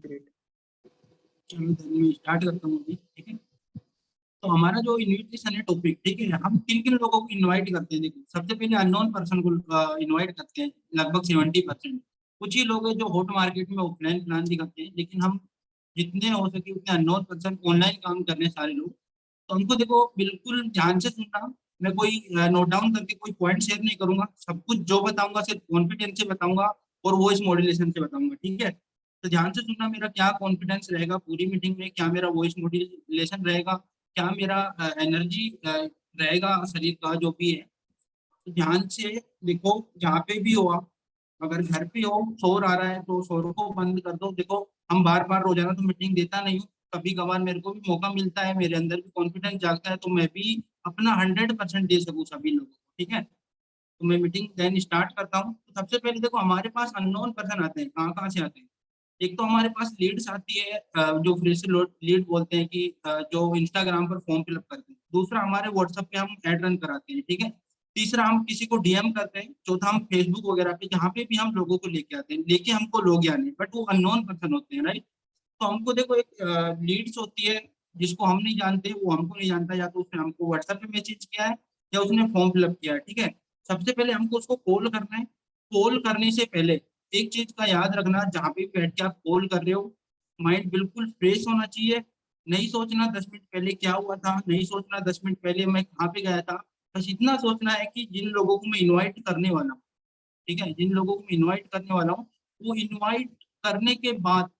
Great. चलो then मैं start करता हूँ अभी, ठीक है। तो हमारा जो इनविटेशन है टॉपिक, ठीक है, हम किन किन लोगों को इनवाइट करते हैं। देखो, सबसे पहले अननोन पर्सन को इनवाइट करते हैं, लगभग 70%। कुछ ही लोग हैं जो हॉट मार्केट में ऑफलाइन प्लान दिखाते हैं, लेकिन हम जितने हो सके उतने अननोन पर्सन ऑनलाइन काम कर रहे हैं सारे लोग। तो हमको देखो बिल्कुल ध्यान से सुनना। मैं कोई नोट डाउन करके कोई पॉइंट शेयर नहीं करूंगा, सब कुछ जो बताऊंगा सिर्फ कॉन्फिडेंस से बताऊंगा और वॉइस मॉड्यूलेशन से बताऊंगा, ठीक है। तो ध्यान से सुनना, मेरा क्या कॉन्फिडेंस रहेगा पूरी मीटिंग में, क्या मेरा वॉइस मॉड्यूलेशन रहेगा, क्या मेरा एनर्जी रहेगा शरीर का जो भी है। तो ध्यान से देखो, जहाँ पे भी हो आप, अगर घर पे हो, शोर आ रहा है तो शोर को बंद कर दो। देखो, हम बार बार रोजाना तो मीटिंग देता नहीं हूँ, कभी कभार मेरे को भी मौका मिलता है, मेरे अंदर भी कॉन्फिडेंस जागता है तो मैं भी अपना 100% दे सकूँ सभी लोगों को, ठीक है। तो मैं मीटिंग देन स्टार्ट करता हूँ। तो सबसे पहले देखो, हमारे पास अननोन पर्सन आते हैं, कहाँ कहाँ से आते हैं। एक तो हमारे पास लीड्स आती है, जो फ्री से लीड बोलते हैं कि जो इंस्टाग्राम पर फॉर्म फिलअप करते हैं। दूसरा, हमारे व्हाट्सएप पे हम एड रन कराते हैं, ठीक है। तीसरा, हम किसी को डीएम करते हैं। चौथा, हम फेसबुक वगैरह पे जहाँ पे भी हम लोगों को लेके आते हैं, लेके हमको लोग आने, बट वो अननोन पर्सन होते हैं, राइट। तो हमको देखो, एक लीड्स होती है जिसको हम नहीं जानते, वो हमको नहीं जानता, या तो उसने हमको व्हाट्सएप पे मैसेज किया है या उसने फॉर्म फिलअप किया है, ठीक है। सबसे पहले हमको उसको कॉल करना है। कॉल करने से पहले एक चीज का याद रखना, जहाँ पे भी बैठ के आप कॉल कर रहे हो, माइंड बिल्कुल फ्रेश होना चाहिए। नहीं सोचना 10 मिनट पहले क्या हुआ था, नहीं सोचना 10 मिनट पहले मैं कहाँ पे गया था। बस इतना सोचना है कि जिन लोगों को मैं इनवाइट करने वाला हूँ, ठीक है, जिन लोगों को मैं इनवाइट करने वाला हूँ, वो इनवाइट करने के बाद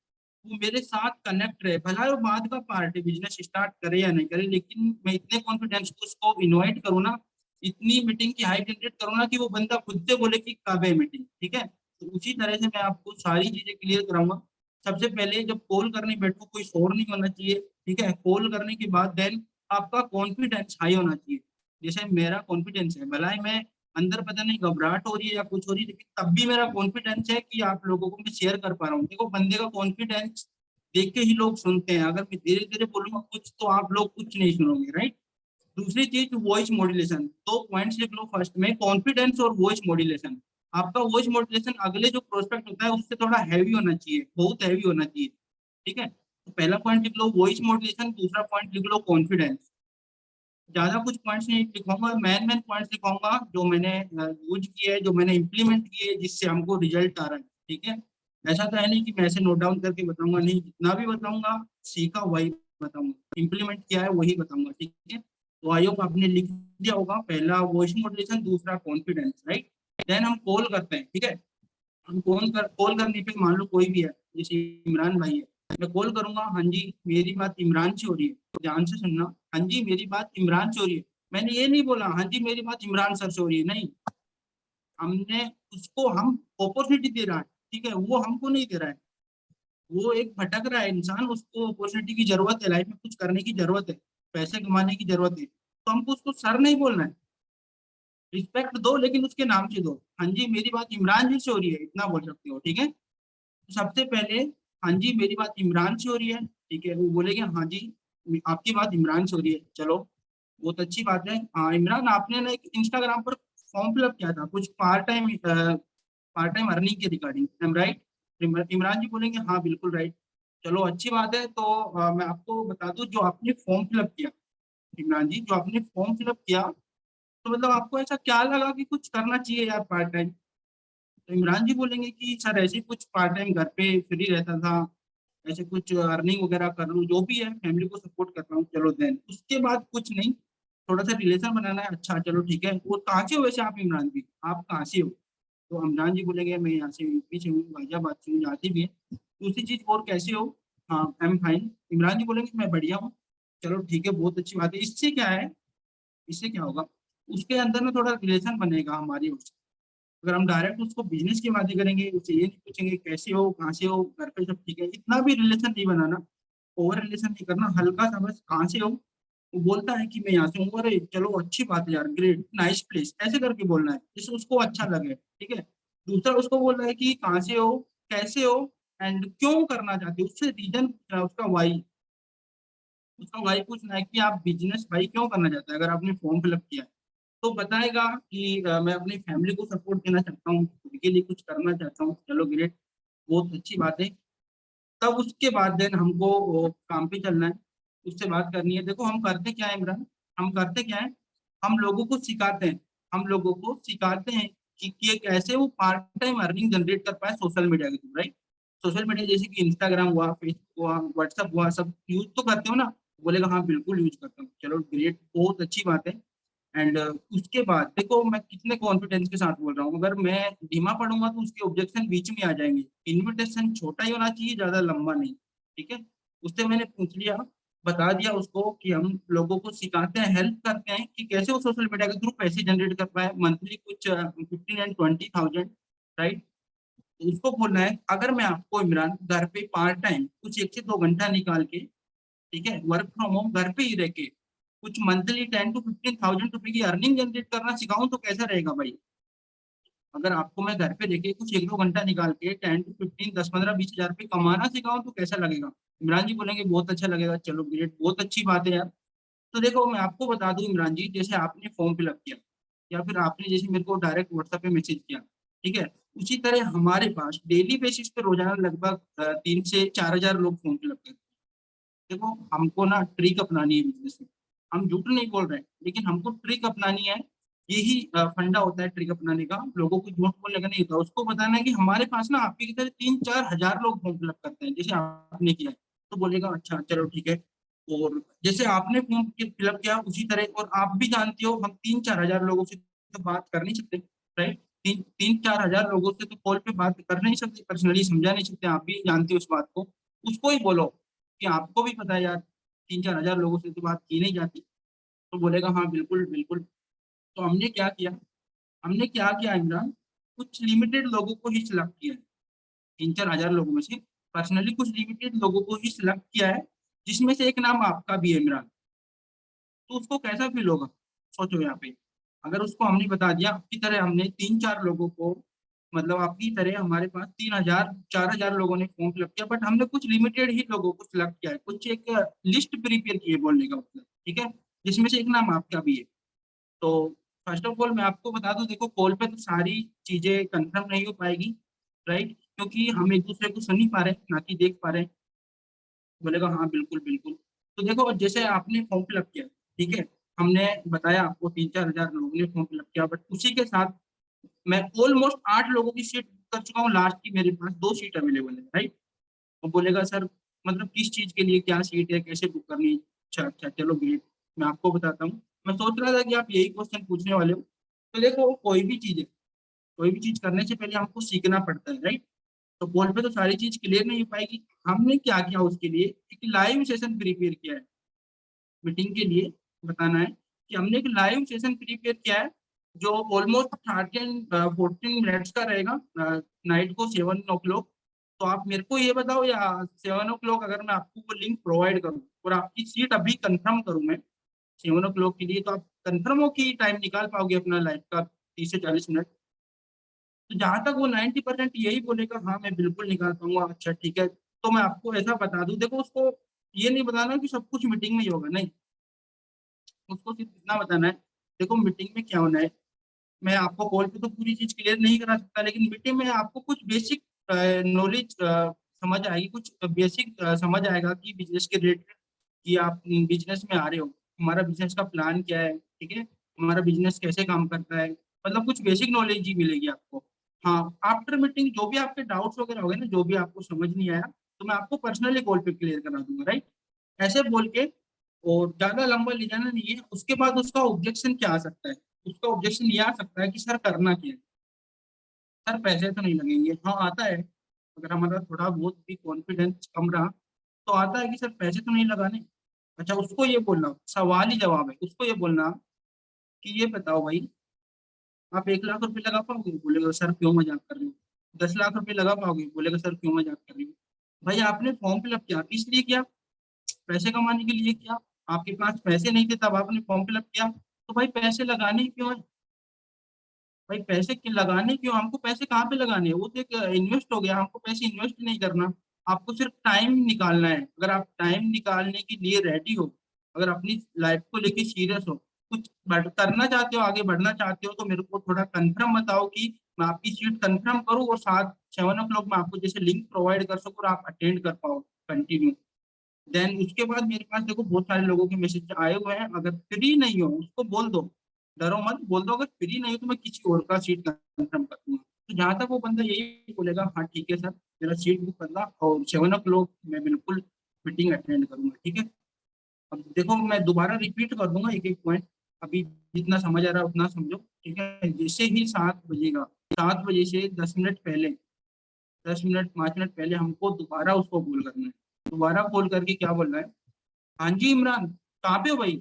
वो मेरे साथ कनेक्ट रहे, भला वो बाद का पार्ट है, बिजनेस स्टार्ट करे या नहीं करे, लेकिन मैं इतने कॉन्फिडेंस को उसको इनवाइट करूँ ना, इतनी मीटिंग की हाइप जनरेट करूँ ना कि वो बंदा खुद से बोले कि कब है मीटिंग, ठीक है। तो उसी तरह से मैं आपको सारी चीजें क्लियर कराऊंगा। सबसे पहले जब कॉल करने बैठो, कोई शोर नहीं होना चाहिए, ठीक है। कॉल करने के बाद देन आपका कॉन्फिडेंस हाई होना चाहिए। जैसे मेरा कॉन्फिडेंस है, भला ही मैं अंदर पता नहीं घबराहट हो रही है या कुछ हो रही है, लेकिन तब भी मेरा कॉन्फिडेंस है कि आप लोगों को मैं शेयर कर पा रहा हूँ। देखो, बंदे का कॉन्फिडेंस देख के ही लोग सुनते हैं। अगर मैं धीरे धीरे बोलूंगा कुछ तो आप लोग कुछ नहीं सुनोगे, राइट। दूसरी चीज, वॉइस मॉड्यूलेशन। दो पॉइंट्स लिख लो फर्स्ट में, कॉन्फिडेंस और वॉइस मॉड्यूलेशन। आपका वॉइस मॉड्यूलेशन अगले जो प्रोस्पेक्ट होता है उससे थोड़ा हैवी होना चाहिए, बहुत हैवी होना चाहिए, ठीक है। तो पहला पॉइंट लिख लो वॉइस मॉड्यूलेशन, दूसरा पॉइंट लिख लो कॉन्फिडेंस। ज्यादा कुछ पॉइंट्स नहीं लिखूंगा, मैन मैन पॉइंट्स लिखूंगा जो मैंने यूज किए हैं, जो मैंने इंप्लीमेंट किए हैं, जिससे हमको रिजल्ट आ रहा है, ठीक है। ऐसा तो है नहीं कि मैं ऐसे नोट डाउन करके बताऊंगा, नहीं, जितना भी बताऊंगा सीखा वही बताऊंगा, इंप्लीमेंट किया है वही बताऊंगा, ठीक है। तो आई होप आपने लिख दिया होगा, पहला वॉइस मॉड्यूलेशन, दूसरा कॉन्फिडेंस, राइट। देन हम कॉल करते हैं, ठीक है। हम कॉल करने पे मान लो कोई भी है, जैसे इमरान भाई है, मैं कॉल करूंगा, हाँ जी मेरी बात इमरान से हो रही है। ध्यान से सुनना, हाँ जी मेरी बात इमरान से हो रही है। मैंने ये नहीं बोला हाँ जी मेरी बात इमरान सर से हो रही है, नहीं। हमने उसको, हम अपॉर्चुनिटी दे रहा है, ठीक है, वो हमको नहीं दे रहा है। वो एक भटक रहा है इंसान, उसको अपॉर्चुनिटी की जरूरत है, लाइफ में कुछ करने की जरूरत है, पैसे कमाने की जरूरत है, तो हमको उसको सर नहीं बोलना है। रिस्पेक्ट दो, लेकिन उसके नाम से दो। हाँ जी मेरी बात इमरान जी से हो रही है, इतना बोल सकते हो, ठीक है। तो सबसे पहले, हाँ जी मेरी बात इमरान से हो रही है, ठीक है, वो बोलेंगे हाँ जी आपकी बात इमरान से हो रही है, चलो बहुत अच्छी बात है। हाँ इमरान, आपने ना एक इंस्टाग्राम पर फॉर्म फिलअप किया था कुछ पार्ट टाइम अर्निंग के रिगार्डिंग, एम राइट। इमरान जी बोलेंगे हाँ बिल्कुल राइट। चलो अच्छी बात है। तो मैं आपको बता दूं, जो आपने फॉर्म फिलअप किया, इमरान जी जो आपने फॉर्म फिलअप किया, तो मतलब आपको ऐसा क्या लगा कि कुछ करना चाहिए यार पार्ट टाइम। तो इमरान जी बोलेंगे कि सर ऐसे ही कुछ पार्ट टाइम घर पे फ्री रहता था, ऐसे कुछ अर्निंग वगैरह कर लूँ, जो भी है फैमिली को सपोर्ट कर रहा हूँ, चलो देन उसके बाद कुछ नहीं, थोड़ा सा रिलेशन बनाना है, अच्छा चलो ठीक है। वो कहाँ से हो वैसे आप, इमरान जी आप कहाँ से हो। तो इमरान जी बोलेंगे मैं यहाँ से यूपी से हूँ, गाजियाबाद से हूँ, जाती भी है। दूसरी चीज, और कैसे हो। हाँ आई एम फाइन। इमरान जी बोलेंगे मैं बढ़िया हूँ। चलो ठीक है, बहुत अच्छी बात है। इससे क्या है, इससे क्या होगा, उसके अंदर में थोड़ा रिलेशन बनेगा हमारी उससे। अगर हम डायरेक्ट उसको बिजनेस की बातें करेंगे, उससे ये नहीं पूछेंगे कैसे हो, कहाँ से हो, घर पे सब ठीक है, इतना भी रिलेशन नहीं बनाना, ओवर रिलेशन नहीं करना, हल्का सा बस कहाँ से हो। वो बोलता है कि मैं यहाँ से हूँ, अरे चलो अच्छी बात है यार, ग्रेट नाइस प्लेस, ऐसे करके बोलना है जिससे उसको अच्छा लगे, ठीक है। दूसरा, उसको बोलना है कि कहाँ से हो, कैसे हो, एंड क्यों करना चाहते हो, उससे रीजन पूछना है, उसका वाई पूछना है कि आप बिजनेस भाई क्यों करना चाहते हैं। अगर आपने फॉर्म फिलअप किया है तो बताएगा कि मैं अपनी फैमिली को सपोर्ट देना चाहता हूँ, खुद के लिए कुछ करना चाहता हूँ, चलो ग्रेट, बहुत अच्छी बात है। तब उसके बाद देन हमको वो काम पे चलना है, उससे बात करनी है। देखो हम करते क्या है इमरान, हम करते क्या है, हम लोगों को सिखाते हैं, हम लोगों को सिखाते हैं कि कैसे वो पार्ट टाइम अर्निंग जनरेट कर पाए सोशल मीडिया के थ्रू, राइट। सोशल मीडिया जैसे कि इंस्टाग्राम हुआ, फेसबुक हुआ, व्हाट्सअप हुआ, सब यूज तो करते हो ना? बोलेगा हाँ बिल्कुल यूज करता हूँ, चलो ग्रेट, बहुत अच्छी बात है। एंड उसके बाद देखो मैं कितने कॉन्फिडेंस के साथ बोल रहा हूँ, अगर मैं धीमा पढ़ूंगा तो उसके ऑब्जेक्शन बीच में आ जाएंगे। इन्विटेशन छोटा ही होना चाहिए, ज्यादा लंबा नहीं, ठीक है। उससे मैंने पूछ लिया, बता दिया उसको कि हम लोगों को सिखाते हैं, हेल्प करते हैं कि कैसे वो सोशल मीडिया के थ्रू पैसे जनरेट कर पाए मंथली, कुछ 15 and 20,000, राइट। उसको बोलना है अगर मैं आपको इमरान घर पे पार्ट टाइम कुछ 1 से 2 घंटा निकाल के, ठीक है, वर्क फ्रॉम होम घर पे ही रह के कुछ मंथली 10 to 15,000 रुपए की अर्निंग जनरेट करना सिखाऊं तो कैसा रहेगा भाई? अगर आपको मैं घर पे देखे कुछ 1 2 घंटा निकाल के 10 to 15, 10 15 20 हजार रुपये कमाना सिखाऊं तो कैसा लगेगा? इमरान जी बोलेंगे बहुत अच्छा लगेगा, चलो ग्रेट, बहुत अच्छी बात है यार। तो देखो मैं आपको बता दूं इमरान जी, जैसे आपने फॉर्म फिलअप किया या फिर आपने जैसे मेरे को डायरेक्ट व्हाट्सएप पे मैसेज किया, ठीक है, उसी तरह हमारे पास डेली बेसिस पे रोजाना लगभग 3 से 4 हजार लोग फॉर्म फिलअप करते हैं। देखो हमको ना ट्रिक अपनानी है बिजनेस में, हम झूठ नहीं बोल रहे हैं, लेकिन हमको ट्रिक अपनानी है। यही फंडा होता है ट्रिक अपनाने का, लोगों को झूठ बोलने का नहीं होता, उसको बताना है कि हमारे पास ना आपकी की तरह 3 4 हजार लोग फॉर्म फिलअप करते हैं जैसे आपने किया है। तो बोलेगा अच्छा चलो ठीक है। और जैसे आपने फॉर्म फिलअप किया उसी तरह, और आप भी जानते हो हम 3 4 हजार लोगों से तो बात कर नहीं सकते, राइट। 3 3 4 हजार लोगों से तो कॉल पे बात कर नहीं सकते, पर्सनली समझा नहीं सकते, आप भी जानते हो उस बात को। उसको ही बोलो कि आपको भी पता है यार 3 4 हजार लोगों से तो बात की नहीं जाती। तो बोलेगा हाँ बिल्कुल बिल्कुल। तो हमने क्या किया इमरान, कुछ लिमिटेड लोगों को ही सिलेक्ट किया है, 3 4 हजार लोगों में से पर्सनली कुछ लिमिटेड लोगों को ही सिलेक्ट किया है, जिसमें से एक नाम आपका भी है इमरान। तो उसको कैसा फील होगा, सोचो यहाँ पे। अगर उसको हमने बता दिया आपकी तरह हमने 3 4 लोगों को, मतलब आपकी तरह हमारे पास 3 हजार 4 हजार लोगों ने फॉर्म फिलअप किया, बट हमने कुछ लिमिटेड ही लोगों को सिलेक्ट किया है, कुछ एक लिस्ट प्रिपेयर की है बोलने का मतलब, ठीक है, जिसमें से एक नाम आपका भी है। तो फर्स्ट ऑफ ऑल मैं आपको बता दूं, देखो कॉल पे तो सारी चीजें कंफर्म नहीं हो पाएगी, राइट, क्योंकि हम एक दूसरे को सुन ही पा रहे हैं ना कि देख पा रहे हैं। बोलेगा हाँ बिल्कुल बिल्कुल। तो देखो जैसे आपने फॉर्म फिलअप किया, ठीक है, हमने बताया आपको 3 4 हजार लोगों ने फॉर्म फिलअप किया, बट उसी के साथ मैं ऑलमोस्ट 8 लोगों की सीट बुक कर चुका हूँ, लास्ट की मेरे पास 2 सीट अवेलेबल है, राइट। वो बोलेगा सर मतलब किस चीज के लिए, क्या सीट है, कैसे बुक करनी है? अच्छा अच्छा चलो ग्रेट, मैं आपको बताता हूँ। मैं सोच रहा था कि आप यही क्वेश्चन पूछने वाले हो। तो देखो कोई भी चीज है, कोई भी चीज करने से पहले हमको सीखना पड़ता है, राइट। तो कॉल पे तो सारी चीज क्लियर नहीं हो पाएगी। हमने क्या किया उसके लिए, एक लाइव सेशन प्रिपेयर किया है मीटिंग के लिए। बताना है कि हमने एक लाइव सेशन प्रिपेयर किया है, जो ऑलमोस्ट 14 मिनट्स का रहेगा, नाइट को 7 o'clock। तो आप मेरे को ये बताओ, या 7 o'clock अगर मैं आपको वो लिंक प्रोवाइड करूँ और आपकी सीट अभी कंफर्म करूँ मैं 7 o'clock के लिए, तो आप कंफर्म हो कि टाइम निकाल पाओगे अपना लाइफ का 30 से 40 मिनट? तो जहां तक वो 90% यही बोलेगा हाँ मैं बिल्कुल निकाल पाऊंगा, अच्छा ठीक है। तो मैं आपको ऐसा बता दूं, देखो उसको ये नहीं बताना कि सब कुछ मीटिंग में ही होगा, नहीं। उसको सिर्फ इतना बताना है, देखो मीटिंग में क्या होना है, मैं आपको कॉल पे तो पूरी चीज क्लियर नहीं करा सकता, लेकिन मीटिंग में आपको कुछ बेसिक नॉलेज समझ आएगी, कुछ बेसिक समझ आएगा कि बिजनेस के रेट, कि आप बिजनेस में आ रहे हो, हमारा बिजनेस का प्लान क्या है, ठीक है, हमारा बिजनेस कैसे काम करता है, मतलब कुछ बेसिक नॉलेज ही मिलेगी आपको। हाँ, आफ्टर मीटिंग जो भी आपके डाउट्स वगैरह हो गए ना, जो भी आपको समझ नहीं आया, तो मैं आपको पर्सनली कॉल पे क्लियर करा दूंगा, राइट। ऐसे बोल के, और ज्यादा लंबा ले जाना नहीं है। उसके बाद उसका ऑब्जेक्शन क्या आ सकता है, उसका ऑब्जेक्शन ये आ सकता है कि सर करना क्या है, सर पैसे तो नहीं लगेंगे। हाँ आता है, अगर हमारा थोड़ा बहुत भी कॉन्फिडेंस कम रहा तो आता है कि सर पैसे तो नहीं लगाने। अच्छा उसको ये बोलना, सवाल ही जवाब है, उसको ये बोलना कि ये बताओ भाई, आप 1 लाख रुपए लगा पाओगे? बोलेगा सर क्यों मजाक कर रहे हो। 10 लाख रुपए लगा पाओगे? बोलेगा सर क्यों मजाक कर रहे हो। भाई आपने फॉर्म फिलअप किया किस लिए किया? पैसे कमाने के लिए किया। आपके पास पैसे नहीं थे तब आपने फॉर्म फिलअप किया, तो भाई पैसे लगाने ही क्यों है? भाई पैसे लगाने क्यों, हमको पैसे कहाँ पे लगाने हैं, वो तो एक इन्वेस्ट हो गया, हमको पैसे इन्वेस्ट नहीं करना। आपको सिर्फ टाइम निकालना है, अगर आप टाइम निकालने के लिए रेडी हो, अगर अपनी लाइफ को लेके सीरियस हो, कुछ करना चाहते हो, आगे बढ़ना चाहते हो, तो मेरे को थोड़ा कंफर्म बताओ कि मैं आपकी सीट कंफर्म करूँ और 7-7 o'clock में आपको जैसे लिंक प्रोवाइड कर सकूँ और आप अटेंड कर पाओ कंटिन्यू। देन उसके बाद मेरे पास देखो बहुत सारे लोगों के मैसेज आए हुए हैं, अगर फ्री नहीं हो उसको बोल दो, डरो मत, बोल दो अगर फ्री नहीं हो तो मैं किसी और का सीट कंफर्म कर दूंगा। तो जहां तक वो बंदा यही बोलेगा हाँ ठीक है सर मेरा सीट बुक करना और 7 o'clock मैं बिल्कुल मीटिंग अटेंड करूंगा, ठीक है। अब देखो मैं दोबारा रिपीट कर दूंगा एक एक पॉइंट, अभी जितना समझ आ रहा है उतना समझो, ठीक है। जैसे ही 7 बजेगा, 7 बजे से 10 मिनट पहले, 10 मिनट 5 मिनट पहले हमको दोबारा उसको कॉल करना है। दोबारा कॉल करके क्या बोलना है, हाँ जी इमरान कहाँ पे हो भाई।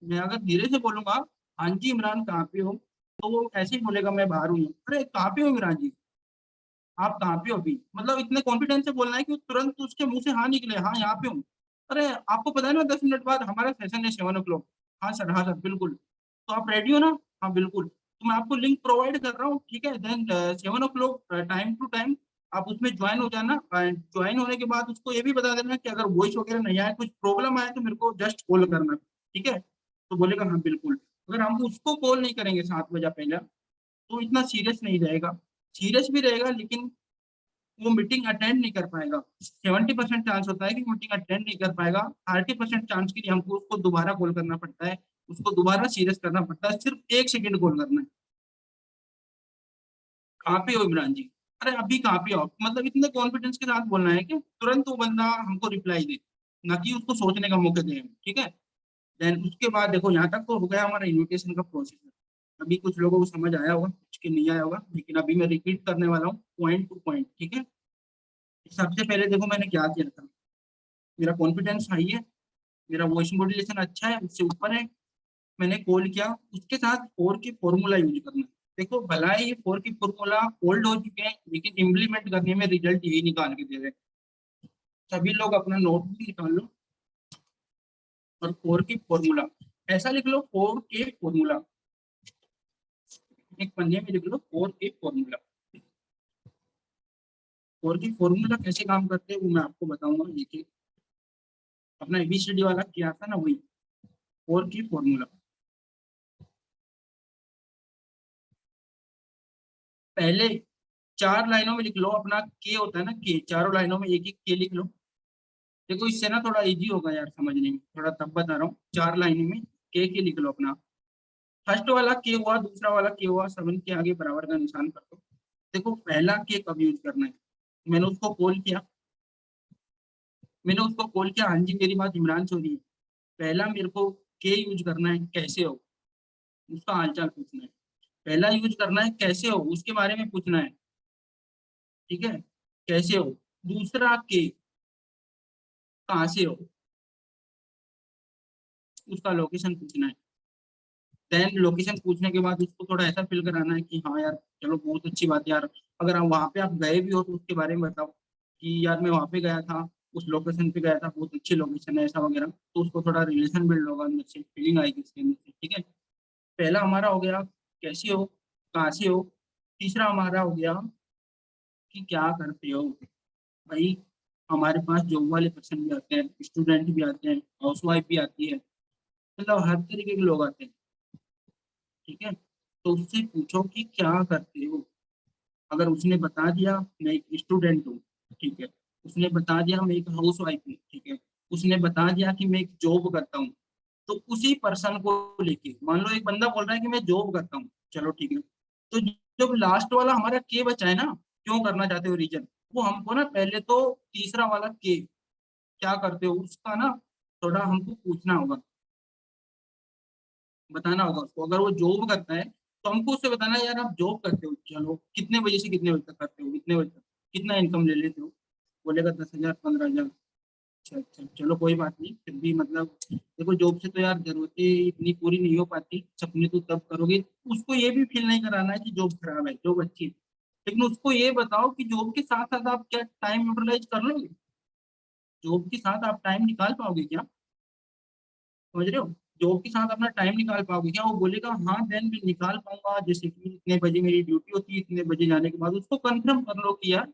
मैं अगर धीरे से बोलूंगा हाँ जी इमरान कहाँ पे हो, तो वो ऐसे ही बोलेगा मैं बाहर हूँ। अरे कहाँ पे हो इमरान जी, आप कहाँ पे हो अभी, मतलब इतने कॉन्फिडेंस से बोलना है कि वो तुरंत उसके मुंह से हाँ निकले, हाँ यहाँ पे हूँ। अरे आपको पता है ना 10 मिनट बाद हमारा सेशन है 7 o'clock। हाँ सर, हाँ सर बिल्कुल। तो आप रेडी हो ना, हाँ बिल्कुल, तो मैं आपको लिंक प्रोवाइड कर रहा हूँ, ठीक है। Then 7 o'clock time to time आप उसमें ज्वाइन हो जाना। ज्वाइन होने के बाद उसको ये भी बता देना कि अगर वॉइस वगैरह नहीं आए, कुछ प्रॉब्लम आए तो मेरे को जस्ट कॉल करना, ठीक है। तो बोलेगा हाँ बिल्कुल। अगर हम उसको कॉल नहीं करेंगे 7 बजे पहले तो इतना सीरियस नहीं रहेगा, सीरियस भी रहेगा लेकिन वो मीटिंग अटेंड नहीं कर पाएगा। 70% चांस होता है कि मीटिंग अटेंड नहीं कर पाएगा। 30% चांस के लिए हमको उसको दोबारा कॉल करना पड़ता है, उसको दोबारा सीरियस करना पड़ता है, सिर्फ 1 सेकंड कॉल करना है। कहाँ पे हो इमरान जी, अरे अभी कहाँ पे हो, मतलब इतने कॉन्फिडेंस के साथ बोलना है कि तुरंत वो बंदा हमको रिप्लाई दे, ना कि उसको सोचने का मौका दे, ठीक है। देन उसके बाद देखो यहाँ तक तो हो गया हमारा इन्विटेशन का प्रोसेस। अभी कुछ लोगों को समझ आया होगा, कुछ के नहीं आया होगा, लेकिन अभी मैं रिपीट करने वाला हूँ पॉइंट टू पॉइंट, ठीक है। सबसे पहले देखो मैंने क्या किया था, मेरा कॉन्फिडेंस हाई है, मेरा वॉइस मॉड्यूलेशन अच्छा है, उससे ऊपर है। मैंने कॉल किया, उसके साथ फोर की फॉर्मूला यूज करना है। देखो भला ही ये फोर की फॉर्मूला ओल्ड हो चुके हैं लेकिन इम्प्लीमेंट करने में रिजल्ट यही निकाल के दे रहे हैं। सभी लोग अपना नोटबुक निकाल लो और फोर की फॉर्मूला ऐसा लिख लो, फोर के फॉर्मूला एक पन्ने में लिख लो, फोर के फॉर्मूला। फोर की फॉर्मूला कैसे काम करते हैं वो मैं आपको बताऊंगा, देखिए अपना एबीसीडी वाला किया था ना वही फोर की फॉर्मूला। पहले 4 लाइनों में लिख लो अपना के होता है ना के, चारों लाइनों में एक एक के लिख लो। देखो इससे ना थोड़ा इजी होगा यार समझने में, थोड़ा तब बता रहा हूँ। 4 लाइनों में के लिख लो अपना। फर्स्ट वाला के हुआ, दूसरा वाला के हुआ, 7 के आगे बराबर का निशान कर दो। देखो पहला के कब यूज करना है, मैंने उसको कॉल किया, हाँ जी मेरी बात इमरान से हो रही है। पहला मेरे को के यूज करना है कैसे हो, उसका हालचाल पूछना है। पहला यूज करना है कैसे हो, उसके बारे में पूछना है, ठीक है, कैसे हो। दूसरा के कहाँ से हो, उसका लोकेशन पूछना है। देन लोकेशन पूछने के बाद उसको थोड़ा ऐसा फील कराना है कि हाँ यार चलो बहुत अच्छी बात है यार, अगर हम वहाँ पे आप गए भी हो तो उसके बारे में बताओ कि यार मैं वहाँ पे गया था, उस लोकेशन पे गया था, बहुत अच्छी लोकेशन है ऐसा वगैरह। तो उसको थोड़ा रिलेशन बिल्ड होगा अंदर से, फीलिंग आएगी उसके अंदर से, ठीक है। पहला हमारा हो गया कैसे हो, कहाँ से हो। तीसरा हमारा हो गया कि क्या करते हो भाई। हमारे पास जॉब वाले पर्सन भी आते हैं, स्टूडेंट भी आते हैं, हाउस वाइफ भी आती है, मतलब हर तरीके के लोग आते हैं, ठीक है। तो उससे पूछो कि क्या करते हो। अगर उसने बता दिया मैं एक स्टूडेंट हूँ, ठीक है, उसने बता दिया मैं एक हाउस वाइफ हूँ, ठीक है, उसने बता दिया कि मैं एक जॉब करता हूँ, तो उसी पर्सन को लेके मान लो एक बंदा बोल रहा है कि मैं जॉब करता हूँ, चलो ठीक है। तो जब लास्ट वाला हमारा के बचा है ना, क्यों करना चाहते हो रीजन, वो हमको ना पहले तो तीसरा वाला के क्या करते हो उसका ना थोड़ा हमको पूछना होगा, बताना होगा उसको। अगर वो जॉब करता है तो हमको उससे बताना है यार आप जॉब करते हो, चलो कितने बजे से कितने बजे तक करते हो, कितने बजे तक कितना इनकम ले लेते हो। बोलेगा 10,000 15,000। अच्छा अच्छा चलो कोई बात नहीं, फिर भी मतलब देखो जॉब से तो यार जरूरतें इतनी पूरी नहीं हो पाती, सपने तो तब करोगे। उसको ये भी फील नहीं कराना है कि जॉब खराब है, जॉब अच्छी है, लेकिन उसको ये बताओ कि जॉब के साथ साथ आप क्या टाइम यूटिलाइज कर लोगे, जॉब के साथ आप टाइम निकाल पाओगे क्या, समझ रहे हो। जॉब के साथ अपना टाइम निकाल पाओगे क्या, वो बोलेगा हाँ देन मैं निकाल पाऊंगा, जैसे कि इतने बजे मेरी ड्यूटी होती है, इतने बजे जाने के बाद उसको कंफर्म कर लो कि यार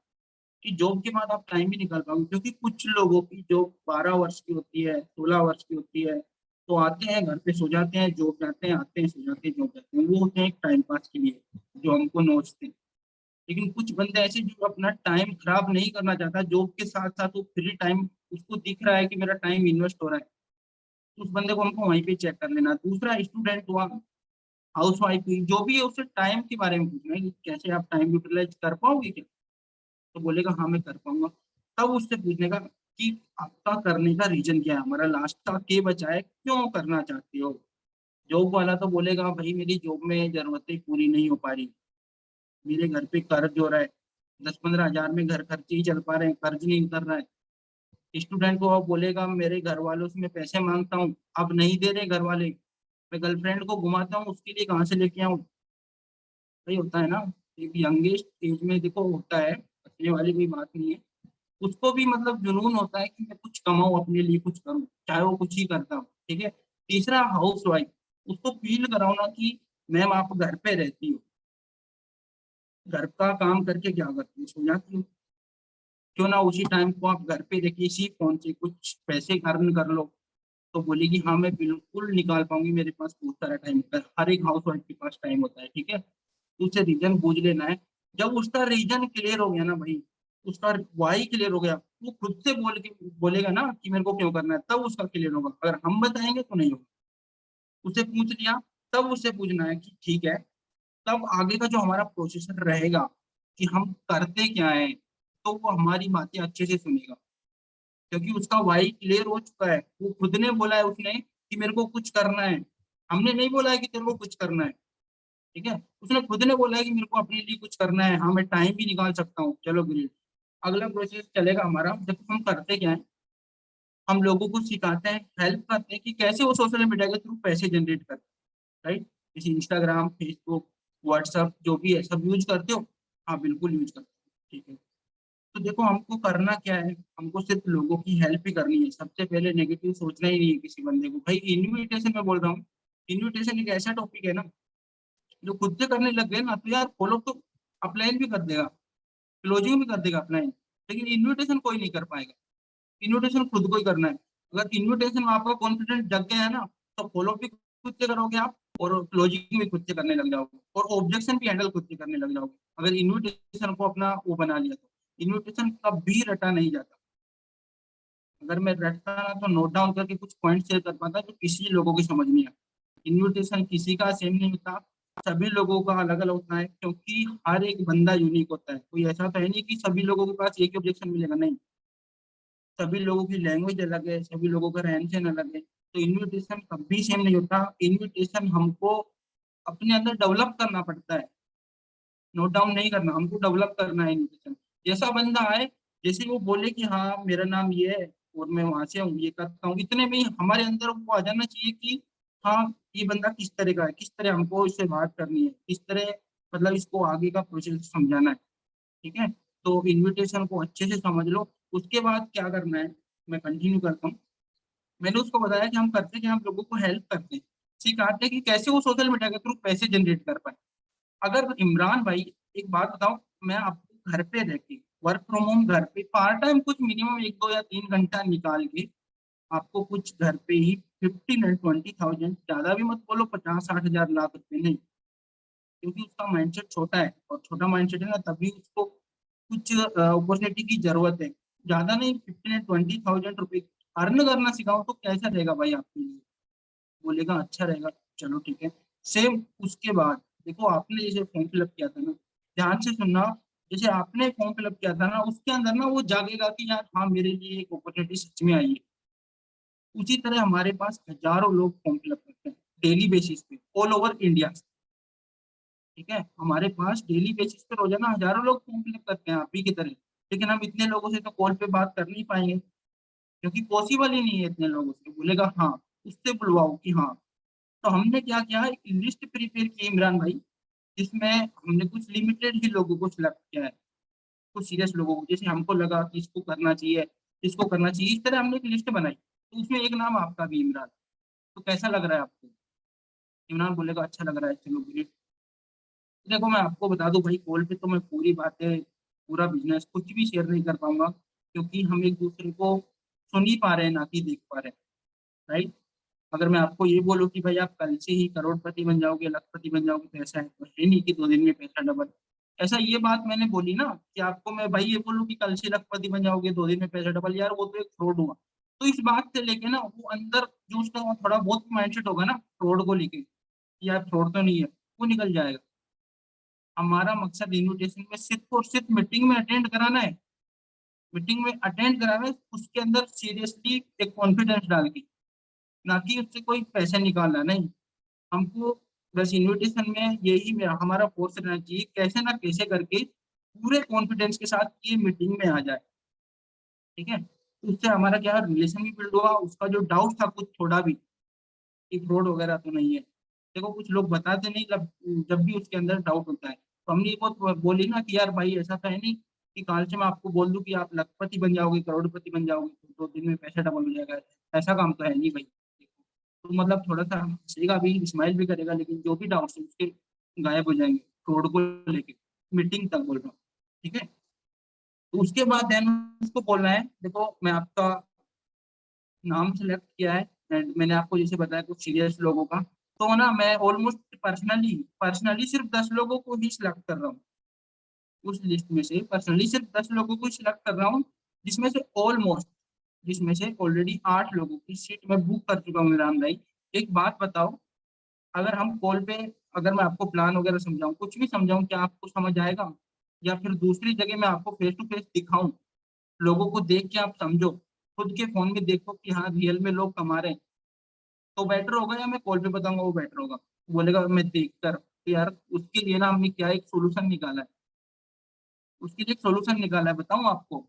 कि जॉब के बाद आप टाइम भी निकाल पाओगे। क्योंकि कुछ लोगों की जॉब 12 वर्ष की होती है, 16 वर्ष की होती है, तो आते हैं घर पे सो जाते हैं, जॉब जाते हैं, आते हैं सो जाते हैं, जॉब जाते हैं, वो होते हैं एक टाइम पास के लिए जो हमको नोचते हैं। लेकिन कुछ बंदे ऐसे जो अपना टाइम खराब नहीं करना चाहता, जॉब के साथ साथ वो फ्री टाइम उसको दिख रहा है कि मेरा टाइम इन्वेस्ट हो रहा है, तो उस बंदे को हमको वहीं पे चेक कर लेना। दूसरा स्टूडेंट हुआ, हाउस वाइफ हुई, जो भी है उससे टाइम के बारे में पूछना है कि कैसे आप टाइम यूटिलाइज कर पाओगे क्या, तो बोलेगा हाँ मैं कर पाऊंगा। तब उससे पूछने का कि आपका करने का रीजन क्या है, हमारा लास्ट का के बचा है, क्यों करना चाहते हो। जॉब वाला तो बोलेगा भाई मेरी जॉब में जरूरतें पूरी नहीं हो पा रही, मेरे घर पे कर्ज हो रहा है, 10-15 हजार में घर खर्चे ही चल पा रहे हैं, कर्ज नहीं उतर रहा है। स्टूडेंट को अब बोलेगा मेरे घर वालों से मैं पैसे मांगता हूँ, अब नहीं दे रहे घर वाले, मैं गर्लफ्रेंड को घुमाता हूँ, उसके लिए कहाँ से लेके आऊँ। वही होता है ना, एक यंगेस्ट एज में देखो होता है, हंसने वाली कोई बात नहीं है। उसको भी मतलब जुनून होता है कि मैं कुछ कमाऊं, अपने लिए कुछ करूं, चाहे वो कुछ ही करता हूँ, ठीक है। तीसरा हाउस वाइफ, उसको फील कराओ ना कि मैम आप घर पे रहती हो, घर का काम करके क्या करती हो, सो जाती हो, क्यों ना उसी टाइम को आप घर पे देखिए, इसी फोन से कुछ पैसे अर्न कर लो। तो बोलेगी हाँ मैं बिल्कुल निकाल पाऊंगी, मेरे पास बहुत सारा टाइम होता है, हर एक हाउस वाइफ के पास टाइम होता है, ठीक है। तो उसे रीजन बूझ लेना है। जब उसका रीजन क्लियर हो गया ना भाई, उसका वाई क्लियर हो गया, वो खुद से बोल के बोलेगा ना कि मेरे को क्यों करना है, तब उसका क्लियर होगा। अगर हम बताएंगे तो नहीं होगा। उसे पूछ लिया, तब उससे पूछना है कि ठीक है, तब आगे का जो हमारा प्रोसेसर रहेगा कि हम करते क्या है, तो वो हमारी बातें अच्छे से सुनेगा, क्योंकि उसका वाई क्लियर हो चुका है। वो खुद ने बोला है उसने कि मेरे को कुछ करना है, हमने नहीं बोला है कि तेरे को कुछ करना है, ठीक है। उसने खुद ने बोला है कि मेरे को अपने लिए कुछ करना है, हाँ मैं टाइम भी निकाल सकता हूँ, चलो ग्रेट। अगला प्रोसेस चलेगा हमारा, देखो हम करते क्या है, हम लोगों को सिखाते हैं, हेल्प करते हैं कि कैसे वो सोशल मीडिया के थ्रू पैसे जनरेट करते हैं, राइट। जैसे इंस्टाग्राम, फेसबुक, व्हाट्सअप जो भी है सब यूज करते हो, हाँ बिल्कुल यूज करते हो, ठीक है। तो देखो हमको करना क्या है, हमको सिर्फ लोगों की हेल्प ही करनी है। सबसे पहले नेगेटिव सोचना ही नहीं है किसी बंदे को। भाई इनविटेशन में बोल रहा हूँ, इनविटेशन एक ऐसा टॉपिक है ना, जो खुद से करने लग गए ना तो यार फॉलो तो अपलाइन भी कर देगा, क्लोजिंग भी कर देगा अपलाइन, लेकिन इन्विटेशन कोई नहीं कर पाएगा। इन्विटेशन खुद को ही करना है। अगर इन्विटेशन में आपका कॉन्फिडेंस जग गया है ना, तो फॉलो भी खुद से करोगे आप, और क्लोजिंग भी खुद से करने लग जाओगे, और ऑब्जेक्शन भी हैंडल खुद से करने लग जाओगे, अगर इन्विटेशन को अपना वो बना लिया तो। इन्विटेशन कभी रटा नहीं जाता। अगर मैं रटता ना तो नोट डाउन करके कुछ पॉइंट शेयर कर पाता तो किसी लोगों की समझ नहीं आता। इन्विटेशन किसी का सेम नहीं होता, सभी लोगों का अलग अलग होता है, क्योंकि हर एक बंदा यूनिक होता है। कोई ऐसा तो है नहीं कि सभी लोगों के पास एक ही ऑब्जेक्शन मिलेगा, नहीं। सभी लोगों की लैंग्वेज अलग है, सभी लोगों का रहन सहन अलग है, तो इन्विटेशन कभी सेम नहीं होता। इन्विटेशन हमको अपने अंदर डेवलप करना पड़ता है, नोट डाउन नहीं करना, हमको डेवलप करना है इन्विटेशन। जैसा बंदा आए, जैसे वो बोले कि हाँ मेरा नाम ये है और मैं वहां से हूँ, ये करता हूँ, इतने में ही हमारे अंदर वो आ जाना चाहिए कि हाँ ये बंदा किस तरह का है, किस तरह हमको इससे बात करनी है, किस तरह मतलब इसको आगे का प्रोसेस समझाना है, ठीक है। तो इनविटेशन को अच्छे से समझ लो। उसके बाद क्या करना है, मैं कंटिन्यू करता हूँ। मैंने उसको बताया कि हम करते कि हम लोगों को हेल्प करते हैं, सिखाते हैं कि कैसे वो सोशल मीडिया के थ्रू पैसे जनरेट कर पाए। अगर इमरान भाई, एक बात बताओ, मैं आपको घर पे रह के वर्क फ्रॉम होम, घर पे पार्ट टाइम कुछ मिनिमम 1, 2 या 3 घंटा निकाल के आपको कुछ घर पे ही 15 and 20 थाउजेंड, ज्यादा भी मत बोलो, 50-60 हजार, लाख रुपए नहीं, क्योंकि उसका माइंडसेट छोटा है, और छोटा माइंडसेट है ना, तभी उसको कुछ अपॉर्चुनिटी की जरूरत है। ज्यादा नहीं, 15 and 20 थाउजेंड रुपए अर्न करना सिखाओ तो कैसा रहेगा भाई आपके लिए। बोलेगा अच्छा रहेगा, चलो ठीक है। सेम उसके बाद देखो, आपने जैसे फॉर्म फिलअप किया था ना, ध्यान से सुनना, जैसे आपने फॉर्म फिलअप किया था ना, उसके अंदर ना वो जागेगा कि यार हाँ मेरे लिए एक अपॉर्चुनिटी सच में आई है। उसी तरह हमारे पास हजारों लोग फॉर्म फिलअप करते हैं डेली बेसिस पे, ऑल ओवर इंडिया, ठीक है। हमारे पास डेली बेसिस पे रोजाना हजारों लोग फॉर्म फिलअप करते हैं, आप ही की तरह। लेकिन हम इतने लोगों से तो कॉल पे बात कर नहीं पाएंगे, क्योंकि पॉसिबल ही नहीं है इतने लोगों से। बोलेगा हाँ, उससे बुलवाओ कि हाँ। तो हमने क्या किया, एक लिस्ट प्रिपेयर की इमरान भाई, जिसमें हमने कुछ लिमिटेड ही लोगों को सिलेक्ट किया है, कुछ सीरियस लोगों को, जैसे हमको लगा कि इसको करना चाहिए, इसको करना चाहिए, इस तरह हमने एक लिस्ट बनाई, तो उसमें एक नाम आपका भी, इमरान। तो कैसा लग रहा है आपको। इमरान बोलेगा अच्छा लग रहा है, चलो ग्रेट। देखो मैं आपको बता दूं भाई, कॉल पे तो मैं पूरी बातें, पूरा बिजनेस कुछ भी शेयर नहीं कर पाऊंगा, क्योंकि हम एक दूसरे को सुन ही पा रहे हैं, ना कि देख पा रहे हैं, राइट। अगर मैं आपको ये बोलूं कि भाई आप कल से ही करोड़पति बन जाओगे, लखपति बन जाओगे, तो ऐसा है तो है नहीं कि 2 दिन में पैसा डबल। ऐसा ये बात मैंने बोली ना कि आपको मैं भाई ये बोलूं कि कल से लखपति बन जाओगे 2 दिन में पैसा डबल, यार वो तो एक फ्रॉड हुआ। तो इस बात से लेके ना वो अंदर जो उसका थोड़ा बहुत माइंडसेट होगा ना फ्रॉड को लेके, कि यार फ्रॉड तो नहीं है, वो निकल जाएगा। हमारा मकसद इन्विटेशन में सिर्फ और सिर्फ मीटिंग में अटेंड कराना है, मीटिंग में अटेंड कराना है, उसके अंदर सीरियसली एक कॉन्फिडेंस डाल के, ना कि उससे कोई पैसे निकालना नहीं। हमको बस इनविटेशन में यही हमारा फोर्स रहना चाहिए, कैसे ना कैसे करके पूरे कॉन्फिडेंस के साथ ये मीटिंग में आ जाए। ठीक है, तो उससे हमारा क्या रिलेशन भी बिल्ड हुआ, उसका जो डाउट था कुछ थोड़ा भी कि फ्रॉड वगैरह तो नहीं है। देखो कुछ लोग बताते नहीं, जब जब भी उसके अंदर डाउट होता है, तो हमने ये बात बोली ना कि यार भाई ऐसा तो है नहीं कि काल से मैं आपको बोल दूं कि आप लखपति बन जाओगे, करोड़पति बन जाओगे, तो 2 दिन में पैसा डबल हो जाएगा। ऐसा काम तो है नहीं भाई। तो मतलब थोड़ा सा हंसेगा भी, स्माइल भी करेगा, लेकिन जो भी डाउट्स है उसके गायब हो जाएंगे फ्रॉड को लेके, मीटिंग तक बोल रहा हूँ। ठीक है, तो उसके बाद देन उसको बोलना है, देखो मैं आपका नाम सेलेक्ट किया है, एंड मैंने आपको जैसे बताया कुछ सीरियस लोगों का, तो ना मैं ऑलमोस्ट पर्सनली पर्सनली सिर्फ 10 लोगों को ही सिलेक्ट कर रहा हूँ। उस लिस्ट में से पर्सनली सिर्फ 10 लोगों को सिलेक्ट कर रहा हूँ, जिसमें से ऑलमोस्ट, जिसमें से ऑलरेडी 8 लोगों की सीट मैं बुक कर चुका हूँ इमरान भाई। एक बात बताओ, अगर हम कॉल पे, अगर मैं आपको प्लान वगैरह समझाऊं, कुछ भी समझाऊं, क्या आपको समझ आएगा? या फिर दूसरी जगह मैं आपको फेस टू फेस दिखाऊं, लोगों को देख के आप समझो, खुद के फोन में देखो कि हाँ रियल में लोग कमा रहे हैं, तो बेटर होगा, या मैं कॉल पे बताऊंगा वो बेटर होगा? बोलेगा मैं देख कर, तो यार उसके लिए ना हमने क्या एक सोल्यूशन निकाला है, उसके लिए एक सोल्यूशन निकाला है, बताऊं आपको?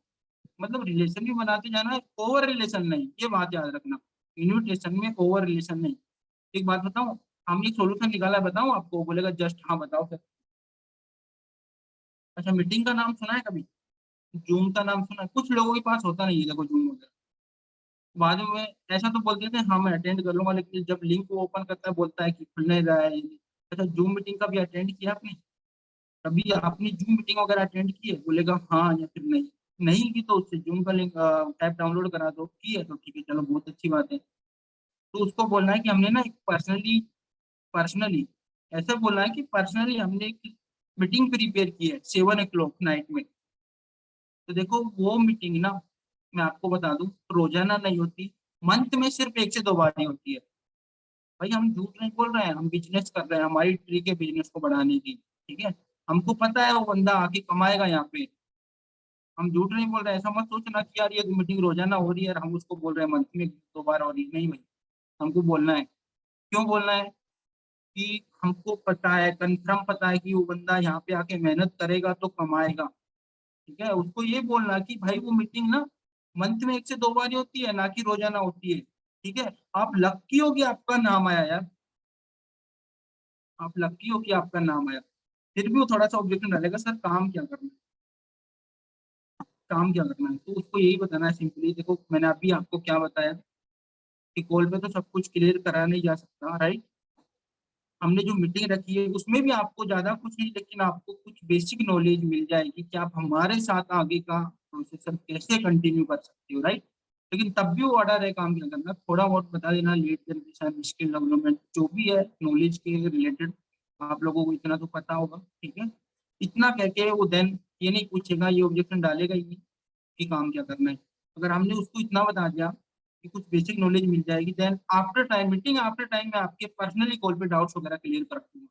मतलब रिलेशन भी बनाते जाना है, ओवर रिलेशन नहीं, ये बात याद रखना। इन्विटेशन में ओवर रिलेशन नहीं। एक बात बताऊं, हमने एक सोल्यूशन निकाला है, बताऊं आपको? बोलेगा जस्ट हाँ बताओ फिर। अच्छा, मीटिंग का नाम सुना है कभी? जूम का नाम सुना है? कुछ लोगों के पास होता नहीं है, देखो जूम वगैरह, बाद में ऐसा तो बोल देते हैं हाँ मैं अटेंड कर लूंगा, लेकिन जब लिंक को ओपन करता है बोलता है कि खुल नहीं रहा है। अच्छा, जूम मीटिंग का भी अटेंड किया आपने? कभी आपने जूम मीटिंग वगैरह अटेंड की है? बोलेगा हाँ या फिर नहीं। नहीं की तो उससे जूम का लिंक ऐप डाउनलोड करा दो, की है तो ठीक है, चलो बहुत अच्छी बात है। तो उसको बोलना है कि हमने ना एक पर्सनली, पर्सनली ऐसा बोलना है कि पर्सनली हमने एक मीटिंग प्रिपेयर की है 7 o'clock नाइट में। तो देखो वो मीटिंग ना, मैं आपको बता दूं, रोजाना नहीं होती, मंथ में सिर्फ 1 से 2 बार ही होती है। भाई हम झूठ नहीं बोल रहे हैं, हम बिजनेस कर रहे हैं, हमारी ट्रिक है बिजनेस को बढ़ाने की। ठीक है, हमको पता है वो बंदा आके कमाएगा यहाँ पे, हम झूठ नहीं बोल रहे हैं। ऐसा मत सोचना कि यार ये मीटिंग रोजाना हो रही है और हम उसको बोल रहे हैं मंथ में 2 बार हो रही है, नहीं भाई। हमको बोलना है, क्यों बोलना है? कि हमको पता है, कंफर्म पता है कि वो बंदा यहाँ पे आके मेहनत करेगा तो कमाएगा। ठीक है, उसको ये बोलना कि भाई वो मीटिंग ना मंथ में 1 से 2 बार ही होती है, ना कि रोजाना होती है। ठीक है, आप लक्की हो कि आपका नाम आया यार, आप लक्की हो कि आपका नाम आया। फिर भी वो थोड़ा सा ऑब्जेक्शन डालेगा, सर काम क्या करना है, काम क्या करना है? तो उसको यही बताना है सिंपली, देखो मैंने अभी आपको क्या बताया कि कॉल पे तो सब कुछ क्लियर करा नहीं जा सकता, राइट? हमने जो मीटिंग रखी है उसमें भी आपको ज्यादा कुछ नहीं, लेकिन आपको कुछ बेसिक नॉलेज मिल जाएगी कि आप हमारे साथ आगे का प्रोसेसर कैसे कंटिन्यू कर सकते हो, राइट? लेकिन तब भी वो ऑर्डर है, काम क्या करना, थोड़ा बहुत बता देना, लीड जनरेशन, स्किल डेवलपमेंट, जो भी है नॉलेज के रिलेटेड, आप लोगों को इतना तो पता होगा। ठीक है, इतना कह के वो देन ये नहीं पूछेगा, ये ऑब्जेक्शन डालेगा ही नहीं कि काम क्या करना है। अगर हमने उसको इतना बता दिया कि कुछ बेसिक नॉलेज मिल जाएगी, then after time, meeting after time मैं आपके पर्सनली कॉल पे डाउट्स वगैरह क्लियर कर दूंगा।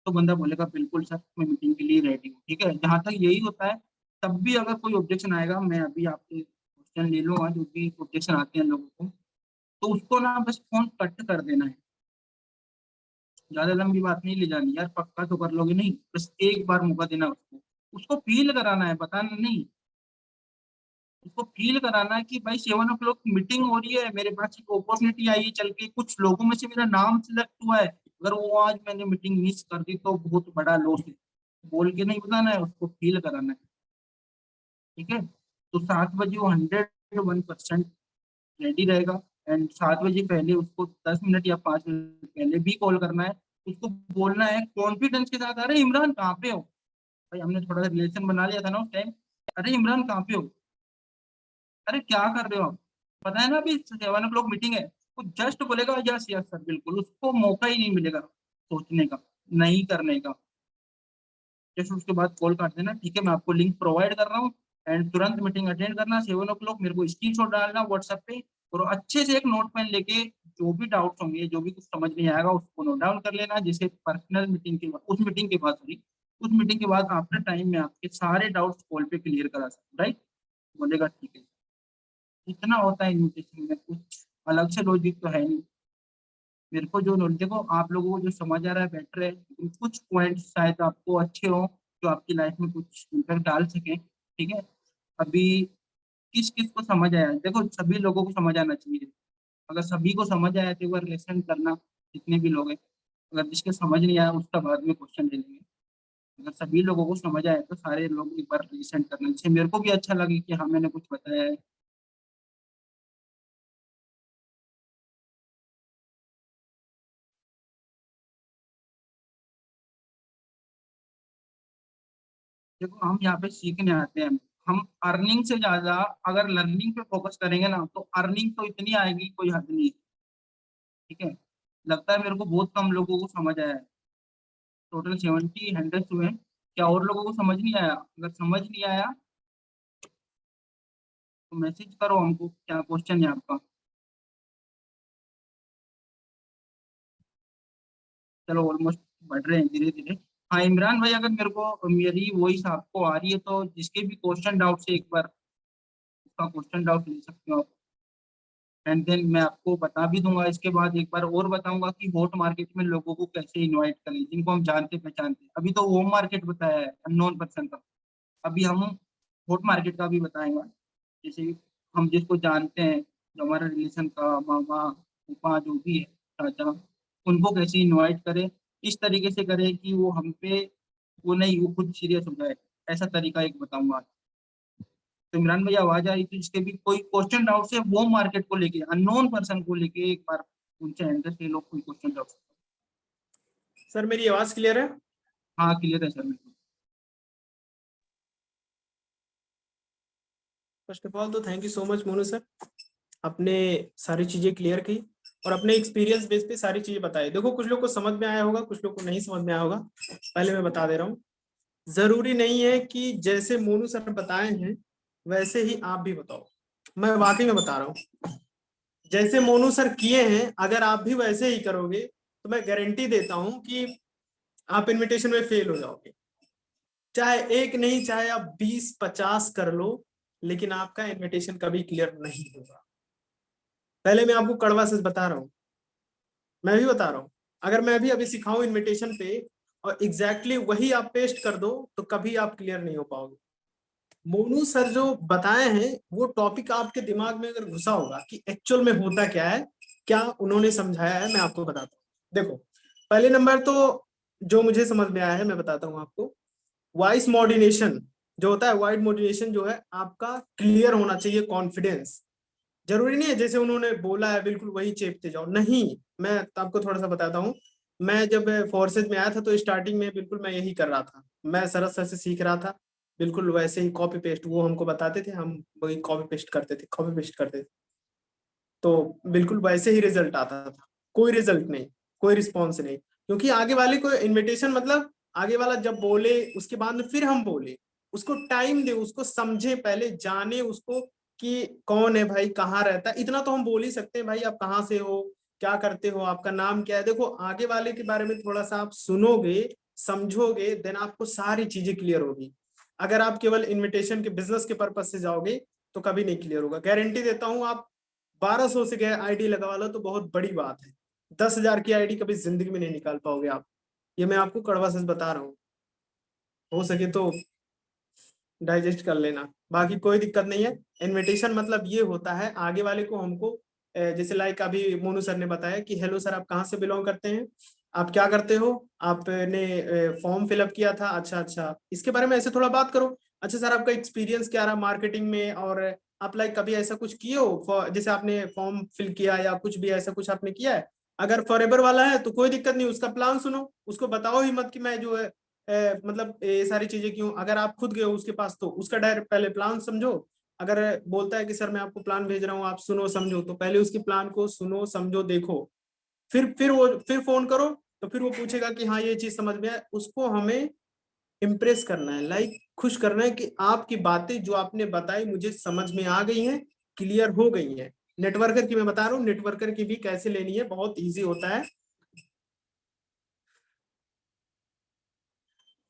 तो बंदा बोलेगा बिल्कुल सर मैं मीटिंग के लिए रेडी हूँ। ठीक है, जहां तक यही होता है, तब भी अगर कोई ऑब्जेक्शन आएगा, मैं अभी आपके क्वेश्चन ले लूंगा, जो भी ऑब्जेक्शन आते हैं लोगों को, तो उसको ना बस फोन कट कर देना है। ज्यादा लंबी बात नहीं ले जानी यार, पक्का तो कर लोगे नहीं, बस एक बार मौका देना उसको, उसको फील कराना है, बताना नहीं। उसको फील कराना है कि भाई 7 o'clock मीटिंग हो रही है, मेरे पास एक अपॉर्चुनिटी आई है, चल के कुछ लोगों में से मेरा नाम सिलेक्ट हुआ है, अगर वो आज मैंने मीटिंग मिस कर दी तो बहुत बड़ा लॉस है। बोल के नहीं बताना है, उसको फील कराना है। ठीक है, तो 7 बजे वो 101% रेडी रहेगा, एंड 7 बजे पहले उसको 10 मिनट या 5 मिनट पहले भी कॉल करना है। उसको बोलना है कॉन्फिडेंस के साथ, अरे इमरान कहाँ पे हो? भाई हमने थोड़ा सा रिलेशन बना लिया था ना उस टाइम, अरे इमरान कहाँ पे हो? अरे क्या कर रहे हो आप? पता है ना अभी 7 o'clock मीटिंग है। वो जस्ट बोलेगा यस यस सर बिल्कुल, उसको मौका ही नहीं मिलेगा सोचने का, नहीं करने का। जस्ट उसके बाद कॉल कर देना, ठीक है, मैं आपको लिंक प्रोवाइड कर रहा हूँ, एंड तुरंत मीटिंग अटेंड करना 7 o'clock, मेरे को स्क्रीनशॉट डालना व्हाट्सएप पे, और अच्छे से एक नोट पेन लेके जो भी डाउट्स होंगे, जो भी कुछ समझ नहीं आएगा उसको नोट डाउन कर लेना, जिससे पर्सनल मीटिंग के बाद, उस मीटिंग के बाद सॉरी, उस मीटिंग के बाद आफ्टर टाइम में आपके सारे डाउट्स कॉल पे क्लियर करा सकूँ, राइट? बोलेगा ठीक है। इतना होता है इन्विटेशन में, कुछ अलग से लॉजिक तो है नहीं। मेरे को जो नॉलेज, देखो आप लोगों को जो समझ आ रहा है बेटर है, लेकिन कुछ पॉइंट्स शायद आपको अच्छे हो जो आपकी लाइफ में कुछ इम्पैक्ट डाल सके, ठीक है। अभी किस किस को समझ आया, देखो सभी लोगों को समझ आना चाहिए। अगर सभी को समझ आया तो एक बार लिसन करना, जितने भी लोग हैं। अगर जिसके समझ नहीं आया उसका बाद में क्वेश्चन ले लेंगे। अगर सभी लोगों को समझ आया तो सारे लोग एक बार लिसन करना, जिससे मेरे को भी अच्छा लगे कि हाँ मैंने कुछ बताया है। देखो हम यहाँ पे सीखने आते हैं, हम अर्निंग से ज्यादा अगर लर्निंग पे फोकस करेंगे ना, तो अर्निंग तो इतनी आएगी कोई हद नहीं, ठीक है। लगता है मेरे को बहुत कम लोगों को समझ आया है, टोटल 70 100 हुए हैं। क्या और लोगों को समझ नहीं आया? अगर समझ नहीं आया तो मैसेज करो हमको, क्या क्वेश्चन है आपका। चलो ऑलमोस्ट बढ़ रहे हैं धीरे धीरे। हाँ इमरान भाई, अगर मेरे को मेरी वॉइस आपको आ रही है तो जिसके भी क्वेश्चन डाउट से एक बार उसका क्वेश्चन डाउट ले सकते हो आप। एंड देन मैं आपको बता भी दूंगा, इसके बाद एक बार और बताऊंगा कि हॉट मार्केट में लोगों को कैसे इनवाइट करें, जिनको हम जानते पहचानते हैं। अभी तो होम मार्केट बताया है, अननोन पर्सन का। अभी हम हॉट मार्केट का भी बताएंगे। जैसे हम जिसको जानते हैं, जो हमारा रिलेशन का मामा फूफा जो भी है, चाचा, उनको कैसे इनवाइट करें, इस तरीके से करें कि वो हम पे, वो नहीं, वो खुद सीरियस हो जाए। ऐसा तरीका एक बताऊंगा। तो इमरान भाई आवाज आ रही थी, जिसके भी कोई क्वेश्चन डाउट है वो मार्केट को लेके, अननोन पर्सन को लेके, एक बार उनसे एंकर से लोग कोई क्वेश्चन डाउट। सर मेरी आवाज क्लियर है? हाँ क्लियर है सर, बिल्कुल। फर्स्ट ऑफ ऑल तो thank you so much Monu sir, आपने सारी चीजें क्लियर की और अपने एक्सपीरियंस बेस पे सारी चीजें बताई। देखो कुछ लोग को समझ में आया होगा, कुछ लोग को नहीं समझ में आया होगा। पहले मैं बता दे रहा हूँ, जरूरी नहीं है कि जैसे मोनू सर बताए हैं वैसे ही आप भी बताओ। मैं वाकई में बता रहा हूँ, जैसे मोनू सर किए हैं अगर आप भी वैसे ही करोगे तो मैं गारंटी देता हूं कि आप इनविटेशन में फेल हो जाओगे। चाहे एक नहीं, चाहे आप 20 50 कर लो, लेकिन आपका इनविटेशन कभी क्लियर नहीं होगा। पहले मैं आपको कड़वा सच बता रहा हूँ, मैं भी बता रहा हूँ। अगर मैं भी अभी सिखाऊं इनविटेशन पे और एग्जैक्टली वही आप पेस्ट कर दो तो कभी आप क्लियर नहीं हो पाओगे। मोनू सर जो बताए हैं वो टॉपिक आपके दिमाग में अगर घुसा होगा कि एक्चुअल में होता क्या है, क्या उन्होंने समझाया है, मैं आपको बताता हूँ। देखो पहले नंबर तो जो मुझे समझ में आया है मैं बताता हूँ आपको। वॉइस मॉड्यूलेशन जो होता है, वॉइस मॉड्यूलेशन जो है आपका क्लियर होना चाहिए, कॉन्फिडेंस। जरूरी नहीं है जैसे उन्होंने बोला है बिल्कुल वही चेपते जाओ, नहीं। मैं आपको थोड़ा सा बताता हूँ। मैं जब फोर्सेज में आया था तो स्टार्टिंग में बिल्कुल मैं यही कर रहा था, मैं सरस सर से सीख रहा था। बिल्कुल वैसे ही कॉपी पेस्ट वो हमको बताते थे, हम वही कॉपी पेस्ट करते थे, कॉपी पेस्ट करते थे। तो बिल्कुल वैसे ही रिजल्ट आता था। कोई रिजल्ट नहीं, कोई रिस्पॉन्स नहीं, क्योंकि आगे वाले को इनविटेशन मतलब आगे वाला जब बोले उसके बाद में फिर हम बोले, उसको टाइम दे, उसको समझे, पहले जाने उसको कि कौन है भाई, कहाँ रहता है। इतना तो हम बोल ही सकते हैं, भाई आप कहाँ से हो, क्या करते हो, आपका नाम क्या है। देखो आगे वाले के बारे में थोड़ा सा आप सुनोगे, समझोगे, देन आपको सारी चीजें क्लियर होगी। अगर आप केवल इनविटेशन के बिजनेस के पर्पज से जाओगे तो कभी नहीं क्लियर होगा। गारंटी देता हूं, आप 1200 से गए आईडी लगवा लो तो बहुत बड़ी बात है, 10,000 की आईडी कभी जिंदगी में नहीं निकाल पाओगे आप। ये मैं आपको कड़वा सच बता रहा हूँ, हो सके तो डाइजेस्ट कर लेना, बाकी कोई दिक्कत नहीं है। इनविटेशन मतलब ये होता है आगे वाले को हमको जैसे लाइक अभी मोनू सर ने बताया कि हेलो सर आप कहाँ से बिलोंग करते हैं, आप क्या करते हो, आपने फॉर्म फिलअप किया था, अच्छा अच्छा इसके बारे में ऐसे थोड़ा बात करो। अच्छा सर आपका एक्सपीरियंस क्या रहा मार्केटिंग में, और आप लाइक कभी ऐसा कुछ किए हो जैसे आपने फॉर्म फिल किया या कुछ भी ऐसा कुछ आपने किया है। अगर फॉरएवर वाला है तो कोई दिक्कत नहीं, उसका प्लान सुनो, उसको बताओ ही मत कि मैं जो है मतलब ये सारी चीजें क्यों। अगर आप खुद गए हो उसके पास तो उसका डायरेक्ट पहले प्लान समझो। अगर बोलता है कि सर मैं आपको प्लान भेज रहा हूँ आप सुनो समझो, तो पहले उसके प्लान को सुनो समझो देखो, फिर फोन करो। तो फिर वो पूछेगा कि हाँ ये चीज समझ में आया, उसको हमें इम्प्रेस करना है, लाइक खुश करना है कि आपकी बातें जो आपने बताई मुझे समझ में आ गई हैं, क्लियर हो गई हैं। नेटवर्कर की मैं बता रहा हूँ, नेटवर्कर की भी कैसे लेनी है, बहुत इजी होता है।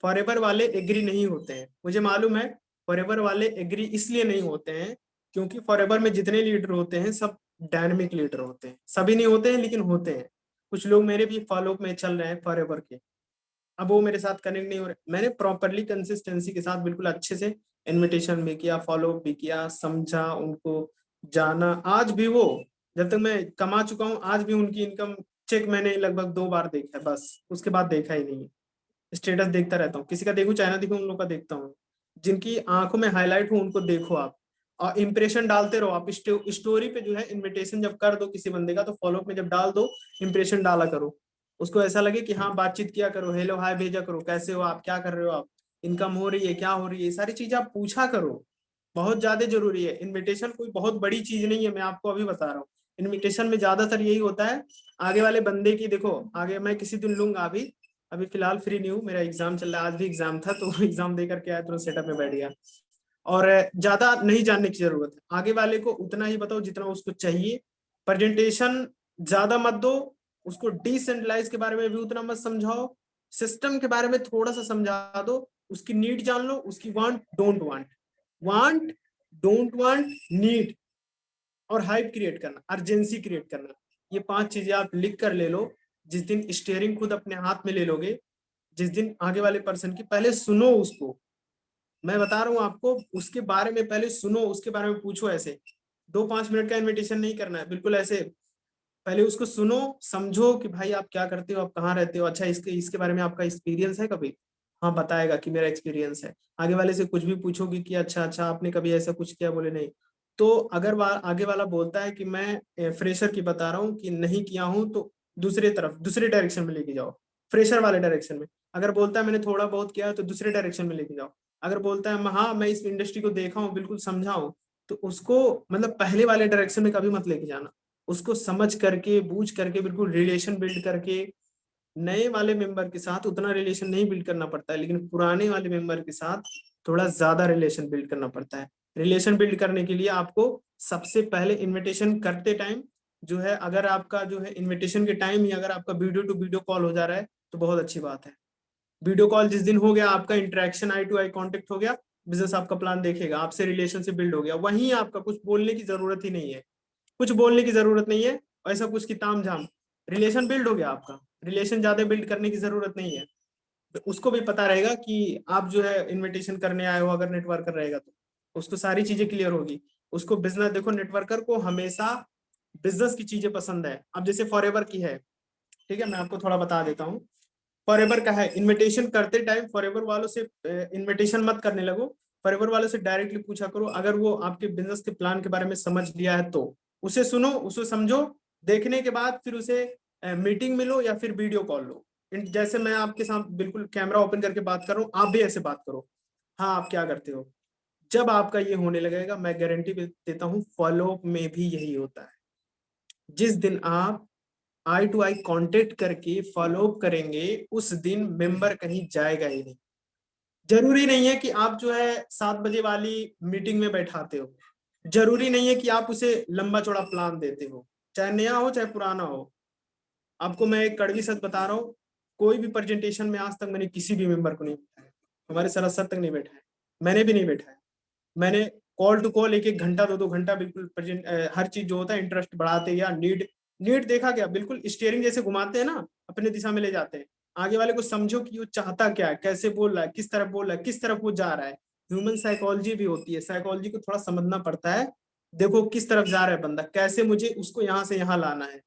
फॉरएवर वाले एग्री नहीं होते हैं, मुझे मालूम है। फॉरएवर वाले एग्री इसलिए नहीं होते हैं क्योंकि फॉरएवर में जितने लीडर होते हैं सब डायनेमिक लीडर होते हैं। सभी नहीं होते हैं लेकिन होते हैं। कुछ लोग मेरे भी फॉलो में चल रहे हैं फॉरएवर के, अब वो मेरे साथ कनेक्ट नहीं हो रहे। मैंने प्रॉपरली कंसिस्टेंसी के साथ बिल्कुल अच्छे से इनविटेशन भी किया, फॉलो भी किया, समझा, उनको जाना। आज भी वो, जब तक मैं कमा चुका हूँ, आज भी उनकी इनकम चेक मैंने लगभग 2 बार देखा है, बस उसके बाद देखा ही नहीं है। स्टेटस देखता रहता हूँ, किसी का देखूं चाहे ना देखूं, उन लोग का देखता हूँ। जिनकी आंखों में हाईलाइट हो उनको देखो आप, और इंप्रेशन डालते रहो आप। स्टोरी पे जो है इनविटेशन जब कर दो किसी बंदे का, तो फॉलोअप में जब डाल दो, इंप्रेशन डाला करो। उसको ऐसा लगे कि हाँ, बातचीत किया करो, हेलो हाय भेजा करो, कैसे हो आप, क्या कर रहे हो आप, इनकम हो रही है, क्या हो रही है, ये सारी चीजें आप पूछा करो। बहुत ज्यादा जरूरी है। इनविटेशन कोई बहुत बड़ी चीज नहीं है, मैं आपको अभी बता रहा हूँ। इनविटेशन में ज्यादातर यही होता है, आगे वाले बंदे की देखो। आगे मैं किसी दिन लूंगा, अभी अभी फिलहाल फ्री नहीं हूँ, मेरा एग्जाम चल रहा है, आज भी एग्जाम था तो एग्जाम दे करके आया, तो सेटअप में बैठ गया। और ज्यादा नहीं जानने की जरूरत है, आगे वाले को उतना ही बताओ जितना उसको चाहिए। प्रेजेंटेशन ज्यादा मत दो, उसको डिसेंट्रलाइज के बारे में भी उतना मत समझाओ, सिस्टम के बारे में थोड़ा सा समझा दो, उसकी नीड जान लो, उसकी want don't want, want don't want, need, और हाइप क्रिएट करना, अर्जेंसी क्रिएट करना। ये 5 चीजें आप लिख कर ले लो। जिस दिन स्टीयरिंग खुद अपने हाथ में ले लोगे, जिस दिन आगे वाले पर्सन की, पहले सुनो उसको। मैं बता रहा हूँ आपको, उसके बारे में पहले सुनो, उसके बारे में पूछो। ऐसे 2-5 मिनट का इन्विटेशन नहीं करना है, बिल्कुल ऐसे पहले उसको सुनो, समझो कि भाई आप क्या करते हो, आप कहाँ रहते हो, अच्छा इसके इसके बारे में आपका एक्सपीरियंस है कभी, हाँ बताएगा कि मेरा एक्सपीरियंस है। आगे वाले से कुछ भी पूछोगे कि अच्छा अच्छा आपने कभी ऐसा कुछ किया, बोले नहीं, तो अगर आगे वाला बोलता है कि मैं फ्रेशर की बता रहा हूँ कि नहीं किया हूँ, तो दूसरे तरफ, दूसरे डायरेक्शन में लेके जाओ, फ्रेशर वाले डायरेक्शन में। अगर बोलता है मैंने थोड़ा बहुत किया है, तो दूसरे डायरेक्शन में लेके जाओ। अगर बोलता है हाँ मैं इस इंडस्ट्री को देखा हूँ, बिल्कुल समझा हूँ, तो उसको मतलब पहले वाले डायरेक्शन में कभी मत लेके जाना। उसको समझ करके, बूझ करके, बिल्कुल रिलेशन बिल्ड करके। नए वाले मेंबर के साथ उतना रिलेशन नहीं बिल्ड करना पड़ता है, लेकिन पुराने वाले मेंबर के साथ थोड़ा ज्यादा रिलेशन बिल्ड करना पड़ता है। रिलेशन बिल्ड करने के लिए आपको सबसे पहले इनविटेशन करते टाइम जो है, अगर आपका जो है इनविटेशन के टाइम ही अगर आपका वीडियो टू वीडियो कॉल हो जा रहा है, तो बहुत अच्छी बात है। वीडियो कॉल जिस दिन हो गया, आपका interaction, eye to eye contact हो गया, बिजनेस आपका प्लान देखेगा, आपसे रिलेशनशिप बिल्ड हो गया, वहीं आपका कुछ बोलने की जरूरत ही नहीं है, कुछ बोलने की जरूरत नहीं है, ऐसा कुछ की ताम झाम, रिलेशन बिल्ड हो गया आपका। रिलेशन ज्यादा बिल्ड करने की जरूरत नहीं है। तो उसको भी पता रहेगा कि आप जो है इनविटेशन करने आए हो, अगर नेटवर्कर रहेगा तो उसको सारी चीजें क्लियर होगी। उसको बिजनेस, देखो नेटवर्कर को हमेशा बिजनेस की चीजें पसंद है। अब जैसे फॉरएवर की है, ठीक है, मैं आपको थोड़ा बता देता हूँ। फॉरएवर का है, इनविटेशन करते टाइम फॉरएवर वालों से इनविटेशन मत करने लगो, फॉरएवर वालों से डायरेक्टली पूछा करो। अगर वो आपके बिजनेस के प्लान के बारे में समझ लिया है तो उसे सुनो, उसे समझो, देखने के बाद फिर उसे मीटिंग में लो या फिर वीडियो कॉल लो। जैसे मैं आपके साथ बिल्कुल कैमरा ओपन करके बात कर रहा हूँ, आप भी ऐसे बात करो, हाँ आप क्या करते हो। जब आपका ये होने लगेगा, मैं गारंटी देता हूँ फॉलो में भी यही होता है। जिस दिन आप आई टू आई कांटेक्ट करके फॉलो अप करेंगे, उस दिन मेंबर कहीं जाएगा ही नहीं। जरूरी नहीं है कि आप जो है 7 बजे वाली मीटिंग में बैठाते हो, जरूरी नहीं है कि आप उसे लंबा चौड़ा प्लान देते हो, चाहे नया हो चाहे पुराना हो। आपको मैं एक कड़वी सच बता रहा हूँ, कोई भी प्रेजेंटेशन में आज तक मैंने किसी भी मेंबर को नहीं बैठाया, हमारे सर तक नहीं बैठा है, मैंने भी नहीं बैठा है। मैंने कॉल टू कॉल 1-1 घंटा 2-2 घंटा बिल्कुल प्रेजेंट, हर चीज जो होता है इंटरेस्ट बढ़ाते या नीड नीड देखा गया, बिल्कुल स्टीयरिंग जैसे घुमाते हैं ना, अपने दिशा में ले जाते हैं। आगे वाले को समझो कि वो चाहता क्या है, कैसे बोल रहा है, किस तरफ बोल रहा है, किस तरफ वो जा रहा है। ह्यूमन साइकोलॉजी भी होती है, साइकोलॉजी को थोड़ा समझना पड़ता है। देखो किस तरफ जा रहा है बंदा, कैसे मुझे उसको यहाँ से यहाँ लाना है।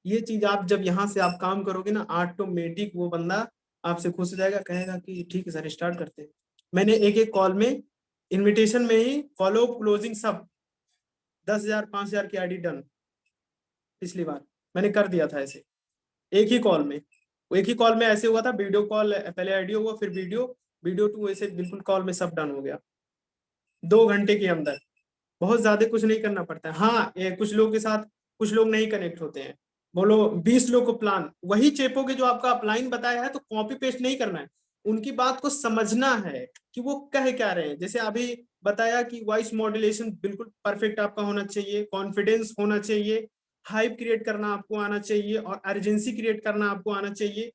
ये चीज आप जब यहाँ से आप काम करोगे ना, ऑटोमेटिक वो बंदा आपसे खुश हो जाएगा, कहेगा कि ठीक है सर स्टार्ट करते हैं। मैंने एक एक कॉल में, इनविटेशन में ही फॉलो क्लोजिंग सब 10,000 5,000 की आईडी डन। पिछली बार मैंने कर दिया था ऐसे, एक ही कॉल में। वो एक ही कॉल में ऐसे हुआ था, वीडियो कॉल पहले ऑडियो हुआ, फिर वीडियो, वीडियो टू, ऐसे बिल्कुल कॉल में सब डन हो गया 2 घंटे के अंदर। बहुत ज्यादा कुछ नहीं करना पड़ता है। हाँ, कुछ लोग के साथ कुछ लोग नहीं कनेक्ट होते हैं, बोलो 20 लोग को प्लान वही चेपोगे जो आपका अपलाइन बताया है, तो कॉपी पेस्ट नहीं करना है। उनकी बात को समझना है कि वो कह क्या रहे हैं। जैसे अभी बताया कि वॉइस मॉड्यूलेशन बिल्कुल परफेक्ट आपका होना चाहिए, कॉन्फिडेंस होना चाहिए, हाइप क्रिएट करना आपको आना चाहिए और अर्जेंसी क्रिएट करना आपको आना चाहिए।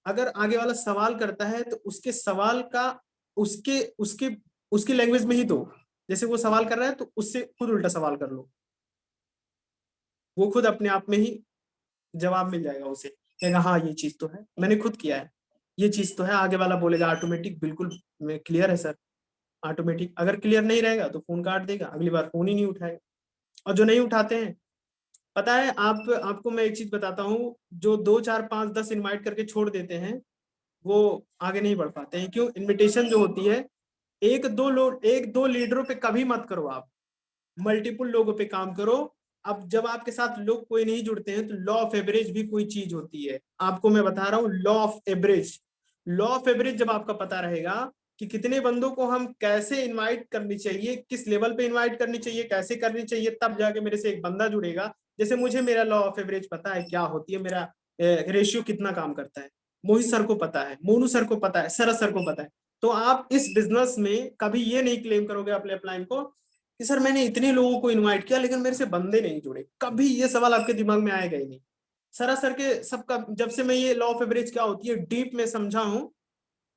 अगर आगे वाला सवाल करता है तो उसके सवाल का उसके उसके उसकी लैंग्वेज में ही दो। जैसे वो सवाल कर रहा है तो उससे खुद उल्टा सवाल कर लो, वो खुद अपने आप में ही जवाब मिल जाएगा उसे, कहेगा हाँ ये चीज तो है, मैंने खुद किया है, ये चीज तो है। आगे वाला बोलेगा ऑटोमेटिक, बिल्कुल क्लियर है सर, ऑटोमेटिक। अगर क्लियर नहीं रहेगा तो फोन काट देगा, अगली बार फोन ही नहीं उठाएगा। और जो नहीं उठाते हैं, पता है आपको मैं एक चीज बताता हूँ, जो 2 4 5 10 इनवाइट करके छोड़ देते हैं वो आगे नहीं बढ़ पाते हैं। क्यों? इनविटेशन जो होती है, एक दो लीडरों पे कभी मत करो आप, मल्टीपल लोगों पे काम करो। अब जब आपके साथ लोग कोई नहीं जुड़ते हैं तो लॉ ऑफ एवरेज भी कोई चीज होती है, आपको मैं बता रहा हूँ। Law of average, law of average जब आपका पता रहेगा कि कितने बंदों को हम कैसे इनवाइट करनी चाहिए, किस लेवल पे इनवाइट करनी चाहिए, कैसे करनी चाहिए, तब जाके मेरे से एक बंदा जुड़ेगा। जैसे मुझे मेरा लॉ ऑफ एवरेज पता है क्या होती है, मेरा रेशियो कितना काम करता है, मोहित सर को पता है, मोनू सर को पता है, सरस सर को पता है। तो आप इस बिजनेस में कभी ये नहीं क्लेम करोगे अपने अपलाइन को कि सर मैंने इतने लोगों को इनवाइट किया लेकिन मेरे से बंदे नहीं जुड़े। कभी ये सवाल आपके दिमाग में आएगा ही नहीं। सरासर के सबका, जब से मैं ये लॉ ऑफ एवरेज क्या होती है डीप में समझा हूं,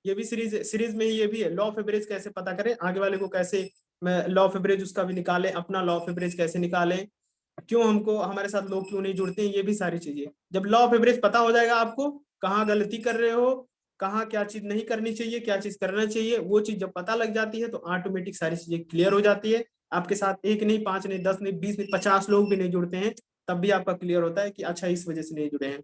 ये भी सीरीज में ही ये भी है, लॉ ऑफ एवरेज कैसे पता करें, आगे वाले को कैसे मैं लॉ ऑफ एवरेज उसका भी निकालें, अपना लॉ ऑफ एवरेज कैसे निकालें, क्यों हमको हमारे साथ लोग क्यों नहीं जुड़ते हैं, ये भी सारी चीजें। जब लॉ ऑफ एवरेज पता हो जाएगा आपको, कहाँ गलती कर रहे हो, कहाँ क्या चीज नहीं करनी चाहिए, क्या चीज करना चाहिए, वो चीज जब पता लग जाती है तो ऑटोमेटिक सारी चीजें क्लियर हो जाती है। आपके साथ एक नहीं, 5 नहीं, 10 नहीं, 20 नहीं, 50 लोग भी नहीं जुड़ते हैं, तब भी आपका क्लियर होता है कि अच्छा इस वजह से नहीं जुड़े हैं।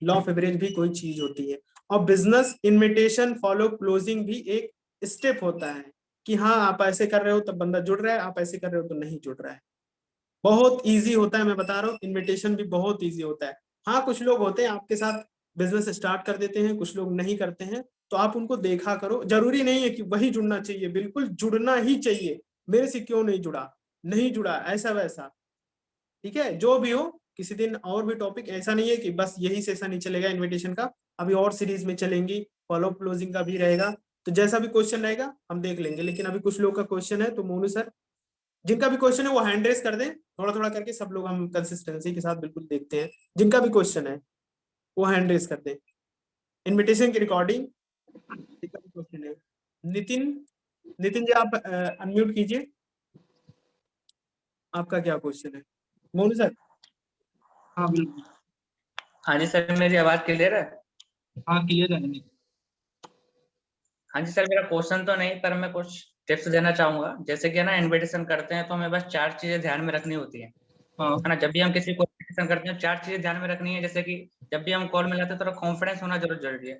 लॉ ऑफ एवरेज भी कोई चीज होती है। और बिजनेस इनविटेशन फॉलो क्लोजिंग भी एक स्टेप होता है कि हाँ आप ऐसे कर रहे हो तब बंदा जुड़ रहा है, आप ऐसे कर रहे हो तो नहीं जुड़ रहा है। बहुत इजी होता है, मैं बता रहा हूँ, इनविटेशन भी बहुत इजी होता है। हाँ कुछ लोग होते हैं आपके साथ बिजनेस स्टार्ट कर देते हैं, कुछ लोग नहीं करते हैं, तो आप उनको देखा करो। जरूरी नहीं है कि वही जुड़ना चाहिए, बिल्कुल जुड़ना ही चाहिए। मेरे से क्यों नहीं जुड़ा, नहीं जुड़ा, ऐसा वैसा, ठीक है, जो भी हो। किसी दिन और भी टॉपिक, ऐसा नहीं है कि बस यही सेशन ही चलेगा इनविटेशन का, अभी और सीरीज में चलेंगी, फॉलो क्लोजिंग का भी रहेगा। तो जैसा भी क्वेश्चन रहेगा हम देख लेंगे। लेकिन अभी कुछ लोग का क्वेश्चन है, तो मोनू सर जिनका भी क्वेश्चन है वो हैंड रेस कर दें, थोड़ा थोड़ा करके सब लोग हम कंसिस्टेंसी के साथ बिल्कुल देखते हैं। जिनका भी क्वेश्चन है वो हैंड रेस कर दें। इनविटेशन की रिकॉर्डिंग, जिनका भी क्वेश्चन है। नितिन, नितिन जी आप अनम्यूट कीजिए, आपका क्या क्वेश्चन है? मोनू सर। हाँ बिल्कुल। हाँ जी सर, मेरी आवाज क्लियर है? हाँ क्लियर है। हाँ जी सर, मेरा क्वेश्चन तो नहीं, पर मैं कुछ टिप्स देना चाहूंगा। जैसे कि ना इनविटेशन करते हैं तो हमें बस 4 चीजें ध्यान में रखनी होती है हाँ ना। जब भी हम किसी को इनविटेशन करते हैं 4 चीजें ध्यान में रखनी है। जैसे कि जब भी हम कॉल मिलाते हैं तो कॉन्फिडेंस होना जरूर जरूरी है।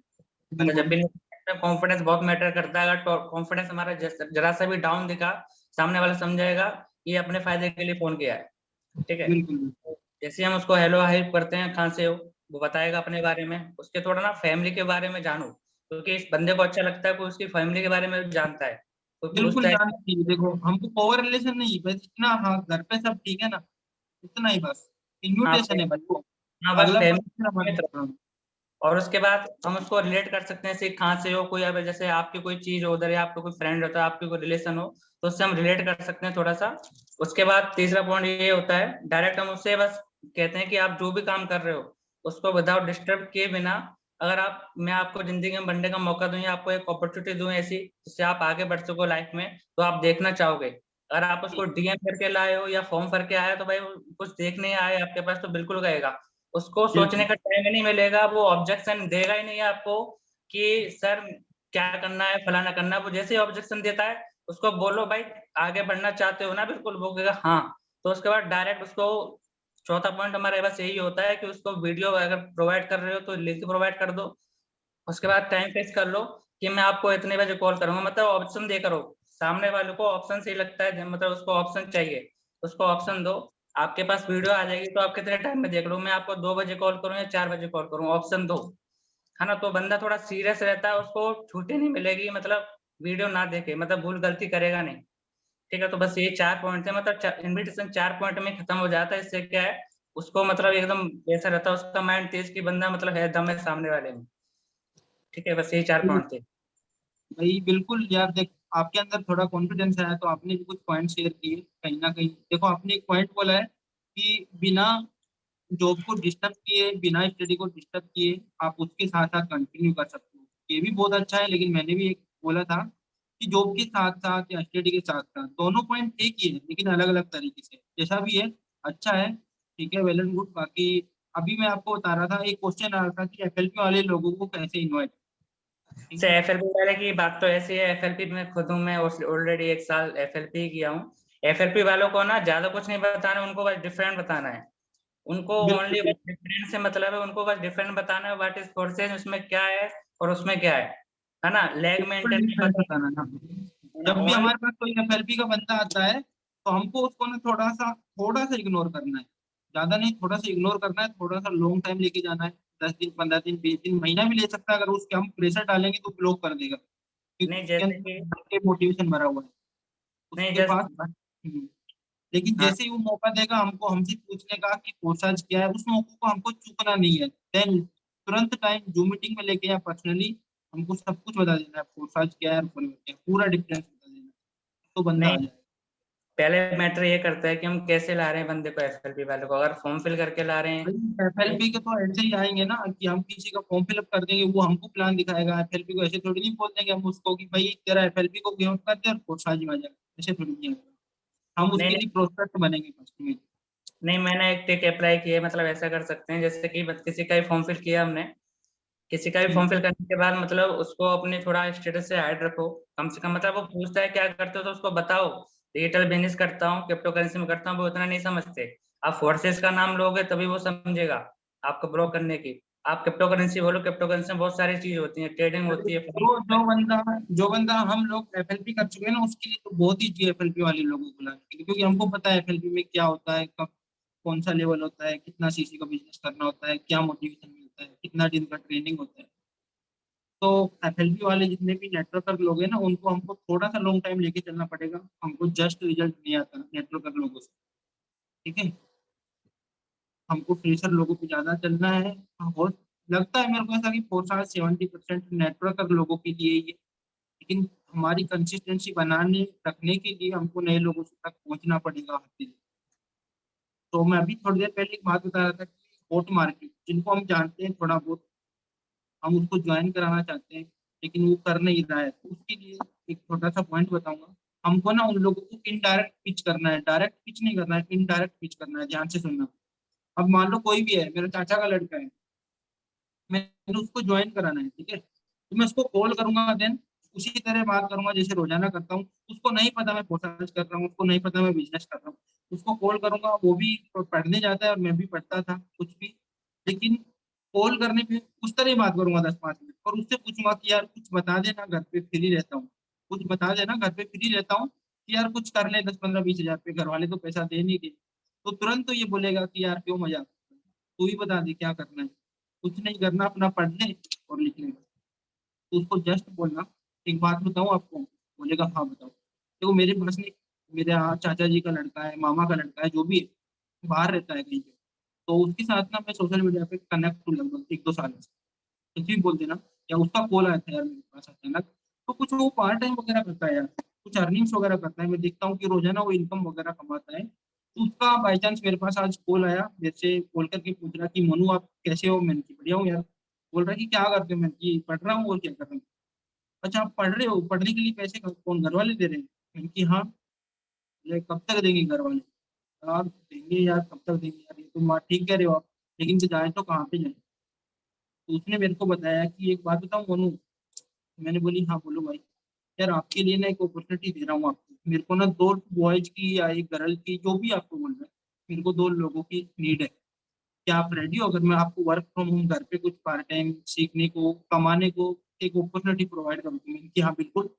मतलब जब बिल्कुल भी कॉन्फिडेंस बहुत मैटर करता है। अगर कॉन्फिडेंस हमारा जरा सा भी डाउन दिखा, सामने वाला समझेगा ये अपने फायदे के लिए फोन किया है, ठीक है। बिल्कुल। जैसे हम उसको हेलो हाय करते हैं, कहाँ से हो, वो बताएगा अपने बारे में। उसके थोड़ा ना फैमिली के बारे में जानो, क्योंकि इस बंदे को अच्छा लगता है कोई उसकी फैमिली के बारे में जानता है, कोई बिल्कुल पूछता है। जानना चाहिए। देखो हमको ओवर रिलेशन नहीं, बस इतना, हाँ घर पे सब ठीक है ना, इतना ही बस। हाँ इन्विटेशन है बस वो, हाँ, बस अगला पर्सन फैमिली। हमारे। हाँ और उसके बाद हम उसको रिलेट कर सकते हैं, कहाँ से हो, कोई अब जैसे आपकी कोई चीज हो उधर, या आपका कोई फ्रेंड होता है, आपकी कोई रिलेशन हो, तो उससे हम रिलेट कर सकते हैं थोड़ा सा। उसके बाद तीसरा पॉइंट ये होता है, डायरेक्ट हम उससे बस कहते हैं कि आप जो भी काम कर रहे हो उसको विदाउट डिस्टर्ब किए बिना, अगर आप, मैं आपको जिंदगी में बढ़ने का मौका दूं या आपको एक अपॉर्चुनिटी दूं ऐसी जिससे आप आगे बढ़ सको लाइफ में, तो आप देखना चाहोगे। अगर आप उसको डीएम करके लाए हो या फॉर्म भर के आए हो, तो भाई कुछ देखने आए आपके पास तो बिल्कुल गएगा। उसको सोचने बिल्कुल का टाइम ही नहीं मिलेगा, वो ऑब्जेक्शन देगा ही नहीं आपको कि सर क्या करना है, फलाना करना है। वो जैसे ही ऑब्जेक्शन देता है उसको बोलो भाई आगे बढ़ना चाहते हो ना, बिल्कुल, वो कहेगा हाँ। तो उसके बाद डायरेक्ट उसको, चौथा पॉइंट हमारे पास यही होता है कि उसको वीडियो अगर प्रोवाइड कर रहे हो तो लिंक प्रोवाइड कर दो। उसके बाद टाइम फिक्स कर लो कि मैं आपको इतने बजे कॉल करूंगा, मतलब ऑप्शन दे करो। सामने वाले को ऑप्शन सही लगता है, मतलब उसको ऑप्शन चाहिए, उसको ऑप्शन दो। आपके पास वीडियो आ जाएगी तो आप कितने टाइम में देख लो, मैं आपको 2 बजे कॉल करूँ या 4 बजे कॉल करूँ, ऑप्शन दो, है ना। तो बंदा थोड़ा सीरियस रहता है, उसको छुट्टी नहीं मिलेगी, मतलब वीडियो ना देखे, मतलब भूल गलती करेगा नहीं, ठीक है। तो बस ये 4 पॉइंट थे, मतलब इनविटेशन 4 पॉइंट में खत्म हो जाता है। इससे क्या है, उसको मतलब एकदम ऐसा रहता है उसका माइंड तेज, की बंदा मतलब है दम है सामने वाले में, ठीक है, बस यही 4 पॉइंट थे। भाई बिल्कुल यार, देख आपके अंदर थोड़ा कॉन्फिडेंस आया तो आपने भी कुछ पॉइंट शेयर किए कहीं ना कहीं। देखो आपने एक पॉइंट बोला है कि बिना जॉब को डिस्टर्ब किए, बिना स्टडी को डिस्टर्ब किए आप उसके साथ साथ कंटिन्यू कर सकते हो। ये भी बहुत अच्छा है, लेकिन मैंने भी एक बोला था कि जॉब के साथ साथ या स्टडी के साथ साथ दोनों पॉइंट एक ही है, लेकिन अलग अलग तरीके से। जैसा भी है अच्छा है, ठीक है, वेल एंड गुड। बाकी अभी मैं आपको बता रहा था, एक क्वेश्चन आ रहा था कि एफएलपी वाले लोगों को कैसे इन्वाइट, ठीक से है। एफएलपी वाले की बात तो ऐसी है, एफएलपी में खुद हूँ, मैं ऑलरेडी 1 साल एफएलपी किया हूँ। एफएलपी वालों को ना ज्यादा कुछ नहीं बताना, उनको बस डिफरेंट बताना है। उनको बिल्कुल ओनली बस बिल्कुल डिफरेंट से मतलब है, उनको बस डिफरेंट बताना है, व्हाट इज फोर्सेज, उसमें क्या है और उसमें क्या है ना, लैग बिल्कुल मेंटेन नहीं डिफरेंस बताना बताना ना। है ना, जब भी ओनली। हमारे पास कोई एफएलपी का बंदा आता है तो हमको उसको ना थोड़ा सा इग्नोर करना है। ज्यादा नहीं, थोड़ा सा इग्नोर करना है, थोड़ा सा लॉन्ग टाइम लेके जाना है। 10 दिन, 15 दिन, 20 दिन, महीना भी ले सकता है। अगर उसके हम प्रेशर डालेंगे तो ब्लॉक कर देगा, क्योंकि नहीं उसके जैसे कि अंदर मोटिवेशन भरा हुआ है नहीं उसके पास। जस्ट लेकिन हाँ जैसे ही वो मौका देगा हमको हमसे पूछने का कि कोर्सेज क्या है, उस मौके को हमको चूकना नहीं है। देन तुरंत टाइम जूम मीटिंग में लेके या पर्सनली हमको सब कुछ बता देना है, कोर्सेज क्या है और क्या है, पूरा डिफरेंस बता देना है, तो बंदा आ नहीं, जाए। पहले मैटर ये करता है कि हम कैसे ला रहे हैं बंदे को, एफएलपी वाले को। अगर फॉर्म फिल करके ला रहे हैं भाई तो एफएलपी के तो ऐसे ही आएंगे ना कि हम किसी का फॉर्म फिलअप कर देंगे, वो हमको प्लान दिखाएगा। एफएलपी को ऐसे थोड़ी नहीं बोल देंगे हम उसको कि भाई तेरा एफएलपी को गिव कर दे और कोर्सेज में आ जाए, ऐसे थोड़ी नहीं आएगा। हम नहीं उसके नहीं लिए प्रोस्पेक्ट बनेंगे फर्स्ट में। नहीं, मैंने एक टिक अप्लाई किया है, मतलब ऐसा कर सकते हैं जैसे कि किसी का भी फॉर्म फिल किया हमने, किसी का भी फॉर्म फिल करने के बाद मतलब उसको अपने थोड़ा स्टेटस से हाइड रखो कम से कम। मतलब वो पूछता है क्या करते हो तो उसको बताओ डिजिटल बिजनेस करता हूँ, क्रिप्टो करेंसी में करता हूँ, वो उतना नहीं समझते। आप फोर्सेस का नाम लोगे तभी वो समझेगा आपको ब्लॉक करने की। आप क्रिप्टो करेंसी बोलो, क्रिप्टो करेंसी में बहुत सारी चीज होती है, ट्रेडिंग अरे होती है। जो बंदा हम लोग एफएलपी कर चुके हैं ना, उसके लिए तो बहुत ईजी है एफएलपी वाले लोगों को लाने के लिए, क्योंकि हमको पता है एफएलपी में क्या होता है, कब कौन सा लेवल होता है, कितना सीसी का बिजनेस करना होता है, क्या मोटिवेशन मिलता है, कितना दिन का ट्रेनिंग होता है। तो एफएलपी वाले जितने भी नेटवर्कर लोग हैं ना, उनको हमको थोड़ा सा लॉन्ग टाइम लेके चलना पड़ेगा। हमको जस्ट रिजल्ट नहीं आता नेटवर्कर लोगों से, ठीक है। हमको फ्रेशर लोगों पे ज्यादा चलना है। और लगता है मेरे को ऐसा कि 70% नेटवर्कर लोगों के लिए ही है। लेकिन हमारी कंसिस्टेंसी बनाने रखने के लिए हमको नए लोगों तक पहुंचना पड़ेगा हर दिन। तो मैं अभी थोड़ी देर पहले एक बात बता रहा था कि स्पॉट मार्केट जिनको हम जानते हैं थोड़ा बहुत, हम उसको ज्वाइन कराना चाहते हैं लेकिन वो कर नहीं रहा है, तो उसके लिए एक छोटा सा पॉइंट बताऊंगा। हमको ना उन लोगों को इनडायरेक्ट पिच करना है, डायरेक्ट पिच नहीं करना है, इनडायरेक्ट पिच करना है। ध्यान से सुनना। अब मान लो कोई भी है, मेरे चाचा का लड़का है, मैंने उसको ज्वाइन कराना है, ठीक है। तो मैं उसको कॉल करूंगा, देन उसी तरह बात करूंगा जैसे रोजाना करता हूँ। उसको नहीं पता मैं कोर्सेज कर रहा हूँ, उसको नहीं पता मैं बिजनेस कर रहा हूँ। उसको कॉल करूंगा, वो भी पढ़ने जाता है और मैं भी पढ़ता था कुछ भी। लेकिन कॉल करने पे उस तरह ही बात करूंगा 10-5 मिनट, और उससे पूछूंगा कि यार कुछ बता देना, घर पे फ्री रहता हूँ, कुछ बता देना, घर पे फ्री रहता हूँ, कि यार कुछ कर ले 10-15-20 हजार पे, घर वाले तो पैसा दे नहीं रहे। तो तुरंत तो ये बोलेगा कि यार क्यों मजाक, तू ही बता दे क्या करना है। कुछ नहीं करना, अपना पढ़ने और लिखने का। तो उसको जस्ट बोलना, एक बात बताऊं आपको, बोलेगा हाँ बताओ। देखो मेरे पास में मेरे चाचा जी का लड़का है, मामा का लड़का है, जो भी है बाहर रहता है कहीं पे। तो उसके साथ ना मैं सोशल मीडिया पे कनेक्ट हूँ लगभग 1-2 साल से। कुछ भी बोल देना, या उसका कॉल आया था यार मेरे पास अचानक। तो कुछ वो पार्ट टाइम वगैरह करता है यार, कुछ अर्निंग्स वगैरह करता है। मैं देखता हूँ कि रोजाना वो इनकम वगैरह कमाता है। तो उसका बाई चांस मेरे पास आज कॉल आया, मेरे से कॉल करके पूछ रहा कि मनु आप कैसे हो। मैंने कहा बढ़िया हूँ यार। बोल रहा है कि क्या करते हो। मैंने कि पढ़ रहा हूँ और क्या कर रहा हूँ। अच्छा आप पढ़ रहे हो, पढ़ने के लिए पैसे कौन, घर वाले दे रहे हैं। मैंने कि हाँ। बोले, कब तक देंगे घर वाले। यार देंगे यार, कब तक देंगे यार, ये तो बात ठीक कह रहे हो आप, लेकिन कि जाए तो कहाँ पे जाए। तो उसने मेरे को बताया कि एक बात बताऊँ मनु। मैंने बोली हाँ बोलो भाई। यार आपके लिए ना एक अपॉर्चुनिटी दे रहा हूँ आपको, मेरे को ना 2 बॉयज की या एक गर्ल की, जो भी आपको बोल रहे हैं, मेरे को 2 लोगों की नीड है। क्या आप रेडी हो, अगर मैं आपको वर्क फ्रॉम होम घर पे कुछ पार्ट टाइम सीखने को, कमाने को एक अपॉर्चुनिटी प्रोवाइड करूँ कि हाँ बिल्कुल।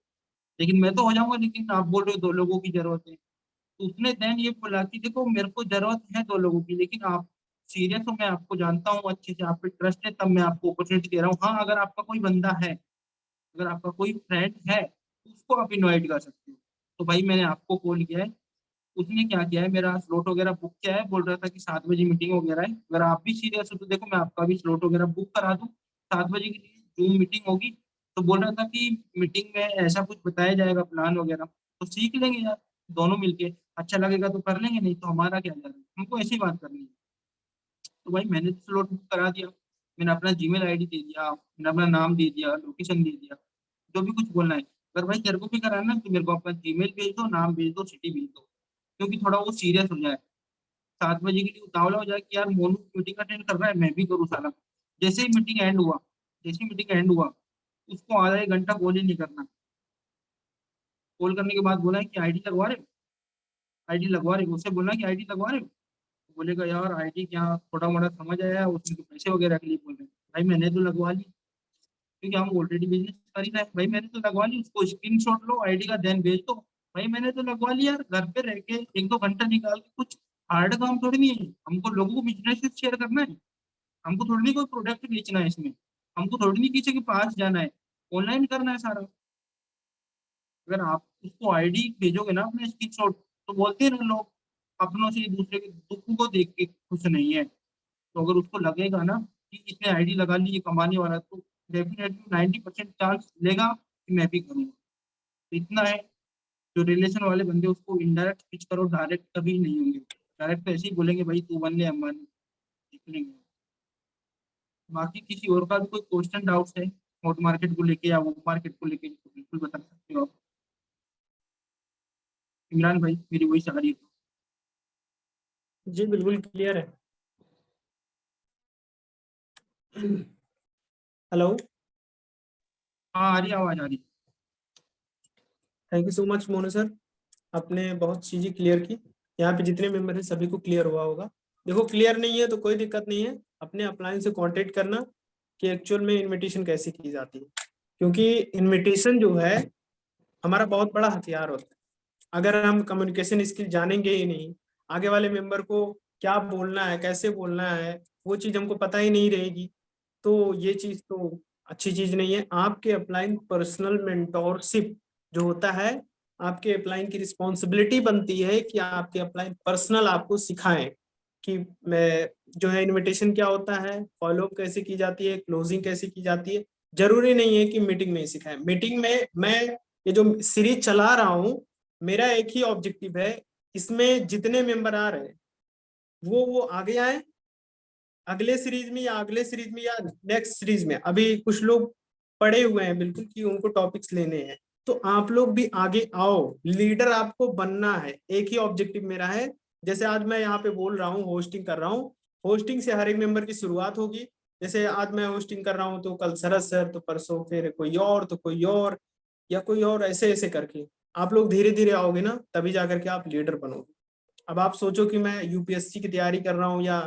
लेकिन मैं तो हो जाऊंगा, लेकिन आप बोल रहे हो 2 लोगों की जरूरत है। तो उसने देन ये बोला कि देखो मेरे को जरूरत है 2 लोगों की, लेकिन आप सीरियस हो, मैं आपको जानता हूँ अच्छे से, आप पे ट्रस्ट है, तब मैं आपको अपॉर्चुनिटी दे रहा हूँ। हाँ अगर आपका कोई बंदा है, अगर आपका कोई फ्रेंड है तो उसको आप इनवाइट कर सकते हो। तो भाई मैंने आपको कॉल किया है। उसने क्या किया है, मेरा स्लॉट वगैरह बुक किया है, बोल रहा था कि 7 बजे मीटिंग वगैरह है। अगर आप भी सीरियस हो तो देखो मैं आपका भी स्लॉट वगैरह बुक करा दूँ 7 बजे के लिए। जूम मीटिंग होगी, तो बोल रहा था कि मीटिंग में ऐसा कुछ बताया जाएगा प्लान वगैरह, तो सीख लेंगे यार दोनों मिलके। अच्छा लगेगा तो कर लेंगे, नहीं तो हमारा क्या जा रहा है, हमको ऐसी बात करनी है। तो भाई मैंने तो स्लॉट बुक करा दिया, मैंने अपना जीमेल आईडी दे दिया, मैंने अपना नाम दे दिया, लोकेशन दे दिया, जो भी कुछ बोलना है। अगर भाई तेरे को भी कराना है तो मेरे को अपना जीमेल भेज दो, नाम भेज दो, सिटी भेज दो, क्योंकि थोड़ा वो सीरियस हो जाए। 7 बजे के लिए उतावला हो जाए कि यार मोनू मीटिंग अटेंड कर रहा है, मैं भी करूँ साला। जैसे ही मीटिंग एंड हुआ, जैसे ही मीटिंग एंड हुआ, उसको आधा 1 घंटा कॉल ही नहीं करना। कॉल करने के बाद बोला है कि आईडी लगवा रहे हो, आईडी लगवा रहे हो, उससे बोलना कि आईडी लगवा रहे हो, बोलेगा यार आईडी क्या, थोड़ा मोड़ा समझ आया, उसमें तो पैसे वगैरह के लिए बोल रहे हैं। भाई मैंने तो लगवा ली, क्योंकि हम ऑलरेडी बिजनेस कर ही रहे हैं। भाई मैंने तो लगवा ली, उसको स्क्रीनशॉट लो आईडी का, देन भेज दो। भाई मैंने तो लगवा लिया यार, घर पे रह के 1-2 घंटा निकाल के, कुछ हार्ड काम थोड़ी नहीं है, हमको लोगों को बिजनेस शेयर करना है, हमको थोड़ी नहीं कोई प्रोडक्ट बेचना है इसमें, हमको थोड़ी नहीं किसी के पास जाना है, ऑनलाइन करना है सारा। अगर आप उसको आईडी भेजोगे ना अपने स्क्रीनशॉट, तो बोलते हैं ना लोग, अपनों से एक दूसरे के दुख को देख के खुश नहीं है। तो अगर उसको लगेगा ना कि इसने आईडी लगा ली, ये कमाने वाला है, तो डेफिनेटली 90% चांस लेगा कि मैं भी करूँगा। तो इतना है, जो रिलेशन वाले बंदे उसको इनडायरेक्ट पिच करो, डायरेक्ट कभी नहीं होंगे। डायरेक्ट तो ऐसे ही बोलेंगे भाई तू बन ले अंबानी, निकलेंगे। बाकी किसी और का भी कोई क्वेश्चन डाउट्स है हॉट मार्केट को लेके या वो मार्केट को लेके, तो बिल्कुल बता सकते हो आप। इमरान भाई मेरी वही सारी है। जी बिल्कुल क्लियर है। हेलो, हाँ आ रही है, आवाज आ रही है। Thank you so much Monu sir, आपने बहुत चीजें क्लियर की। यहाँ पे जितने मेंबर हैं सभी को क्लियर हुआ होगा। देखो क्लियर नहीं है तो कोई दिक्कत नहीं है, अपने अपलाइन से कांटेक्ट करना कि एक्चुअल में इनविटेशन कैसे की जाती है, क्योंकि इनविटेशन जो है हमारा बहुत बड़ा हथियार होता है। अगर हम कम्युनिकेशन स्किल जानेंगे ही नहीं, आगे वाले मेंबर को क्या बोलना है, कैसे बोलना है, वो चीज हमको पता ही नहीं रहेगी, तो ये चीज तो अच्छी चीज नहीं है। आपके अपलाइन पर्सनल मेंटोरशिप जो होता है, आपके अपलाइन की रिस्पॉन्सिबिलिटी बनती है कि आपके अपलाइन पर्सनल आपको सिखाएं कि मैं जो है इनविटेशन क्या होता है, फॉलो कैसे की जाती है, क्लोजिंग कैसे की जाती है। जरूरी नहीं है कि मीटिंग में ही सिखाएं। मीटिंग में मैं ये जो सीरीज चला रहा हूँ, मेरा एक ही ऑब्जेक्टिव है, इसमें जितने मेंबर आ रहे हैं वो आगे आए, अगले सीरीज में या अगले सीरीज में या नेक्स्ट सीरीज में। अभी कुछ लोग पड़े हुए हैं बिल्कुल कि उनको टॉपिक्स लेने हैं, तो आप लोग भी आगे आओ, लीडर आपको बनना है। एक ही ऑब्जेक्टिव मेरा है, जैसे आज मैं यहाँ पे बोल रहा हूँ, होस्टिंग कर रहा हूँ, होस्टिंग से हर एक मेंबर की शुरुआत होगी। जैसे आज मैं होस्टिंग कर रहा हूँ तो कल शरद सर, तो परसों फिर कोई और, तो कोई और, या कोई और, ऐसे ऐसे करके आप लोग धीरे धीरे आओगे ना, तभी जाकर के आप लीडर बनोगे। अब आप सोचो कि मैं यूपीएससी की तैयारी कर रहा हूँ या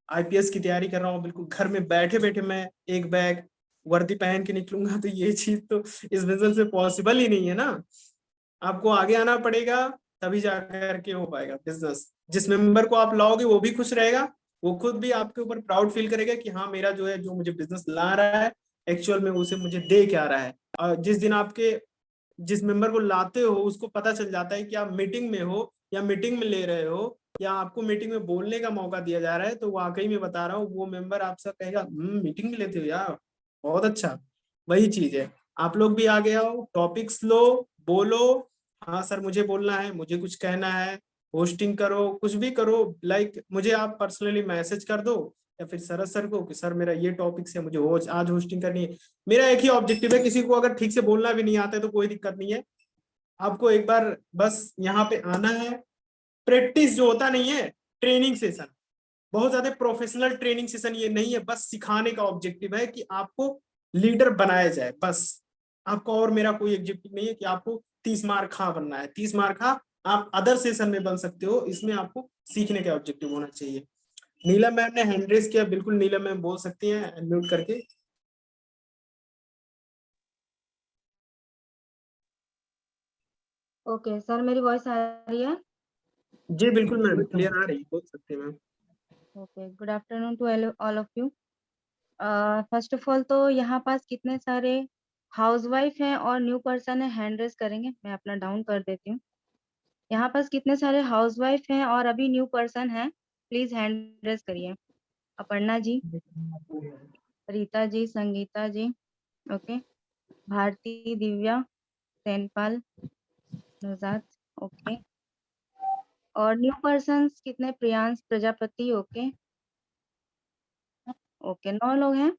आईपीएस की तैयारी कर रहा हूँ, बिल्कुल घर में बैठे बैठे मैं एक बैग वर्दी पहन के निकलूंगा, तो ये चीज तो इस बिजनेस से पॉसिबल ही नहीं है ना। आपको आगे आना पड़ेगा, तभी जाकर के हो पाएगा बिजनेस। जिस मेंबर को आप लाओगे वो भी खुश रहेगा, वो खुद भी आपके ऊपर प्राउड फील करेगा कि हाँ मेरा जो है, जो मुझे बिजनेस ला रहा है एक्चुअल में उसे मुझे दे क्या रहा है। और जिस दिन आपके जिस मेंबर को लाते हो उसको पता चल जाता है कि आप मीटिंग में हो या मीटिंग में ले रहे हो या आपको मीटिंग में बोलने का मौका दिया जा रहा है, तो वाकई में बता रहा हूँ वो मेंबर आपसे कहेगा मीटिंग में लेते हो यार, बहुत अच्छा। वही चीज है, आप लोग भी आगे आओ, टॉपिक्स लो, बोलो, हाँ सर मुझे बोलना है, मुझे कुछ कहना है, होस्टिंग करो, कुछ भी करो। लाइक मुझे आप पर्सनली मैसेज कर दो या फिर शरद सर को कि सर मेरा ये टॉपिक है, मुझे आज होस्टिंग करनी है। मेरा एक ही ऑब्जेक्टिव है, किसी को अगर ठीक से बोलना भी नहीं आता है तो कोई दिक्कत नहीं है, आपको एक बार बस यहाँ पे आना है। प्रैक्टिस जो होता नहीं है, ट्रेनिंग सेशन, बहुत ज्यादा प्रोफेशनल ट्रेनिंग सेशन ये नहीं है, बस सिखाने का ऑब्जेक्टिव है कि आपको लीडर बनाया जाए बस। आपका और मेरा कोई ऑब्जेक्टिव नहीं है कि आपको 30 मार्क खा बनना है। 30 मार्क खा आप अदर सेशन में बन सकते हो, इसमें आपको सीखने का ऑब्जेक्टिव होना चाहिए। नीलम मैम ने हैंड रेस किया, बिल्कुल नीलम मैम बोल सकती हैं अनम्यूट करके। ओके सर, मेरी वॉइस आ रही है? जी बिल्कुल मैम, क्लियर आ रही है, बोल सकते हैं ma'am. Okay, good afternoon to all of you. First of all तो यहाँ पास कितने सारे हाउसवाइफ हैं और न्यू पर्सन है, हैंड रेस करेंगे? मैं अपना डाउन कर देती हूँ। यहाँ पास कितने सारे हाउसवाइफ हैं और अभी न्यू पर्सन है, प्लीज हैंड रेस करिए। अपर्णा जी, रीता जी, संगीता जी, ओके, भारती, दिव्या, सेनपाल, नवजात, ओके। और न्यू पर्सन्स कितने? प्रियांश प्रजापति, ओके ओके, 9 लोग हैं।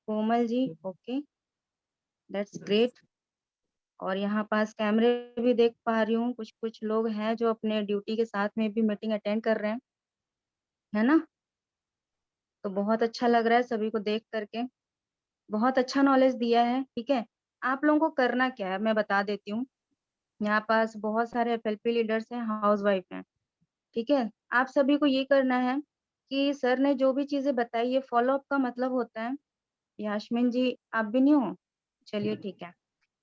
Komal ji, okay, that's great. और यहाँ पास कैमरे भी देख पा रही हूँ, कुछ कुछ लोग हैं जो अपने ड्यूटी के साथ में भी मीटिंग अटेंड कर रहे हैं, है ना? तो बहुत अच्छा लग रहा है सभी को देख करके, बहुत अच्छा नॉलेज दिया है, ठीक है। आप लोगों को करना क्या है मैं बता देती हूँ। यहाँ पास बहुत सारे एफएलपी लीडर्स हैं, हाउसवाइफ हैं, ठीक है। आप सभी को ये करना है कि सर ने जो भी चीजें बताई, ये फॉलो अप का मतलब होता है। यास्मीन जी, आप भी नहीं हो? चलिए ठीक है।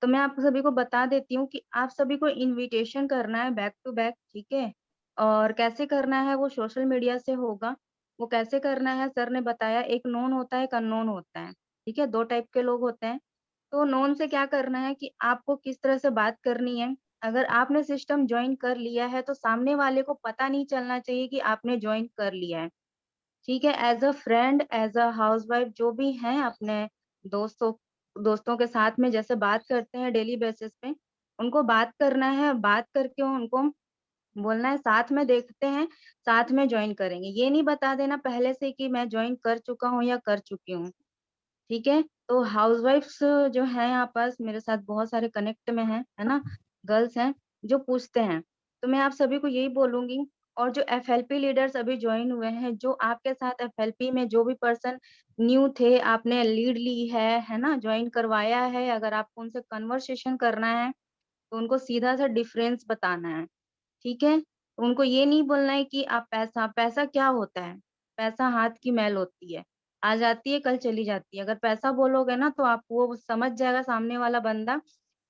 तो मैं आप सभी को बता देती हूँ कि आप सभी को इनविटेशन करना है बैक टू बैक, ठीक है। और कैसे करना है वो सोशल मीडिया से होगा। वो कैसे करना है सर ने बताया, एक नोन होता है, एक अननोन होता है, ठीक है। 2 टाइप के लोग होते हैं। तो नोन से क्या करना है कि आपको किस तरह से बात करनी है। अगर आपने सिस्टम ज्वाइन कर लिया है तो सामने वाले को पता नहीं चलना चाहिए कि आपने ज्वाइन कर लिया है, ठीक है। As a friend, as a housewife, जो भी हैं अपने दोस्तों दोस्तों के साथ में जैसे बात करते हैं डेली बेसिस पे, उनको बात करना है। बात करके उनको बोलना है साथ में देखते हैं, साथ में ज्वाइन करेंगे। ये नहीं बता देना पहले से कि मैं ज्वाइन कर चुका हूँ या कर चुकी हूँ, ठीक है। तो हाउसवाइफ्स जो हैं यहाँ पास मेरे साथ बहुत सारे कनेक्ट में हैं, है ना, गर्ल्स हैं जो पूछते हैं। तो मैं आप सभी को यही बोलूंगी। और जो एफएलपी लीडर्स अभी ज्वाइन हुए हैं, जो आपके साथ एफएलपी में जो भी पर्सन न्यू थे, आपने लीड ली है ना, ज्वाइन करवाया है, अगर आपको उनसे कन्वर्सेशन करना है तो उनको सीधा सा डिफरेंस बताना है, ठीक है। उनको ये नहीं बोलना है कि आप पैसा पैसा क्या होता है। पैसा हाथ की मैल होती है, आज आती है कल चली जाती है। अगर पैसा बोलोगे ना तो आप वो समझ जाएगा सामने वाला बंदा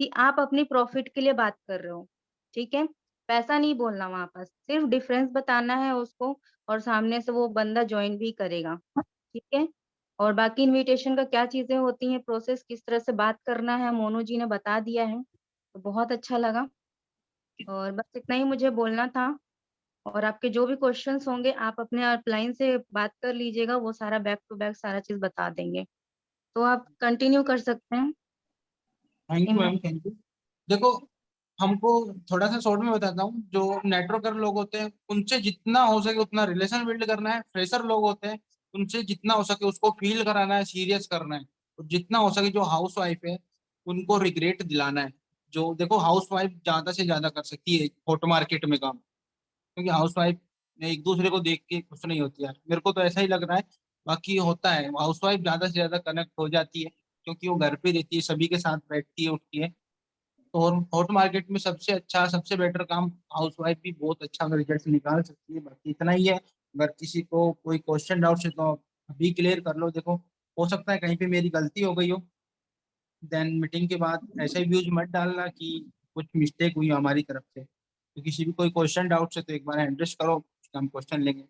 कि आप अपनी प्रॉफिट के लिए बात कर रहे हो, ठीक है। पैसा नहीं बोलना वहां पर, सिर्फ डिफरेंस बताना है उसको, और सामने से वो बंदा ज्वाइन भी करेगा, ठीक है। और बाकी इनविटेशन का क्या चीजें होती हैं, प्रोसेस किस तरह से बात करना है, मोनू जी ने बता दिया है, तो बहुत अच्छा लगा। और बस इतना ही मुझे बोलना था। और आपके जो भी क्वेश्चंस होंगे आप अपने अपलाइन से बात कर लीजिएगा, वो सारा बैक टू बैक सारा चीज बता देंगे। तो आप कंटिन्यू कर सकते हैं। Thank you Imran, ma'am, thank you. देखो, हमको थोड़ा सा शॉर्ट में बताता हूँ। जो नेटवर्कर लोग होते हैं उनसे जितना हो सके उतना रिलेशन बिल्ड करना है। फ्रेशर लोग होते हैं उनसे जितना हो सके उसको फील कराना है, सीरियस करना है। और जितना हो सके जो हाउस वाइफ है उनको रिग्रेट दिलाना है। जो देखो, हाउस वाइफ ज्यादा से ज्यादा कर सकती है हॉट मार्केट में काम, क्योंकि हाउस वाइफ एक दूसरे को देख के खुश नहीं होती यार, मेरे को तो ऐसा ही लग रहा है। बाकी होता है, हाउस वाइफ ज्यादा से ज्यादा कनेक्ट हो जाती है क्योंकि वो घर पे रहती है, सभी के साथ बैठती है, उठती है। और हॉट मार्केट में सबसे अच्छा, सबसे बेटर काम हाउस वाइफ भी बहुत अच्छा रिजल्ट निकाल सकती है। बाकी इतना ही है। अगर किसी को कोई क्वेश्चन डाउट है तो आप अभी क्लियर कर लो। देखो, हो सकता है कहीं पे मेरी गलती हो गई हो, देन मीटिंग के बाद ऐसे व्यूज मत डालना कि कुछ मिस्टेक हुई हमारी तरफ से। तो किसी भी कोई क्वेश्चन डाउट है तो एक बार एड्रेस करो, उसका हम क्वेश्चन लेंगे।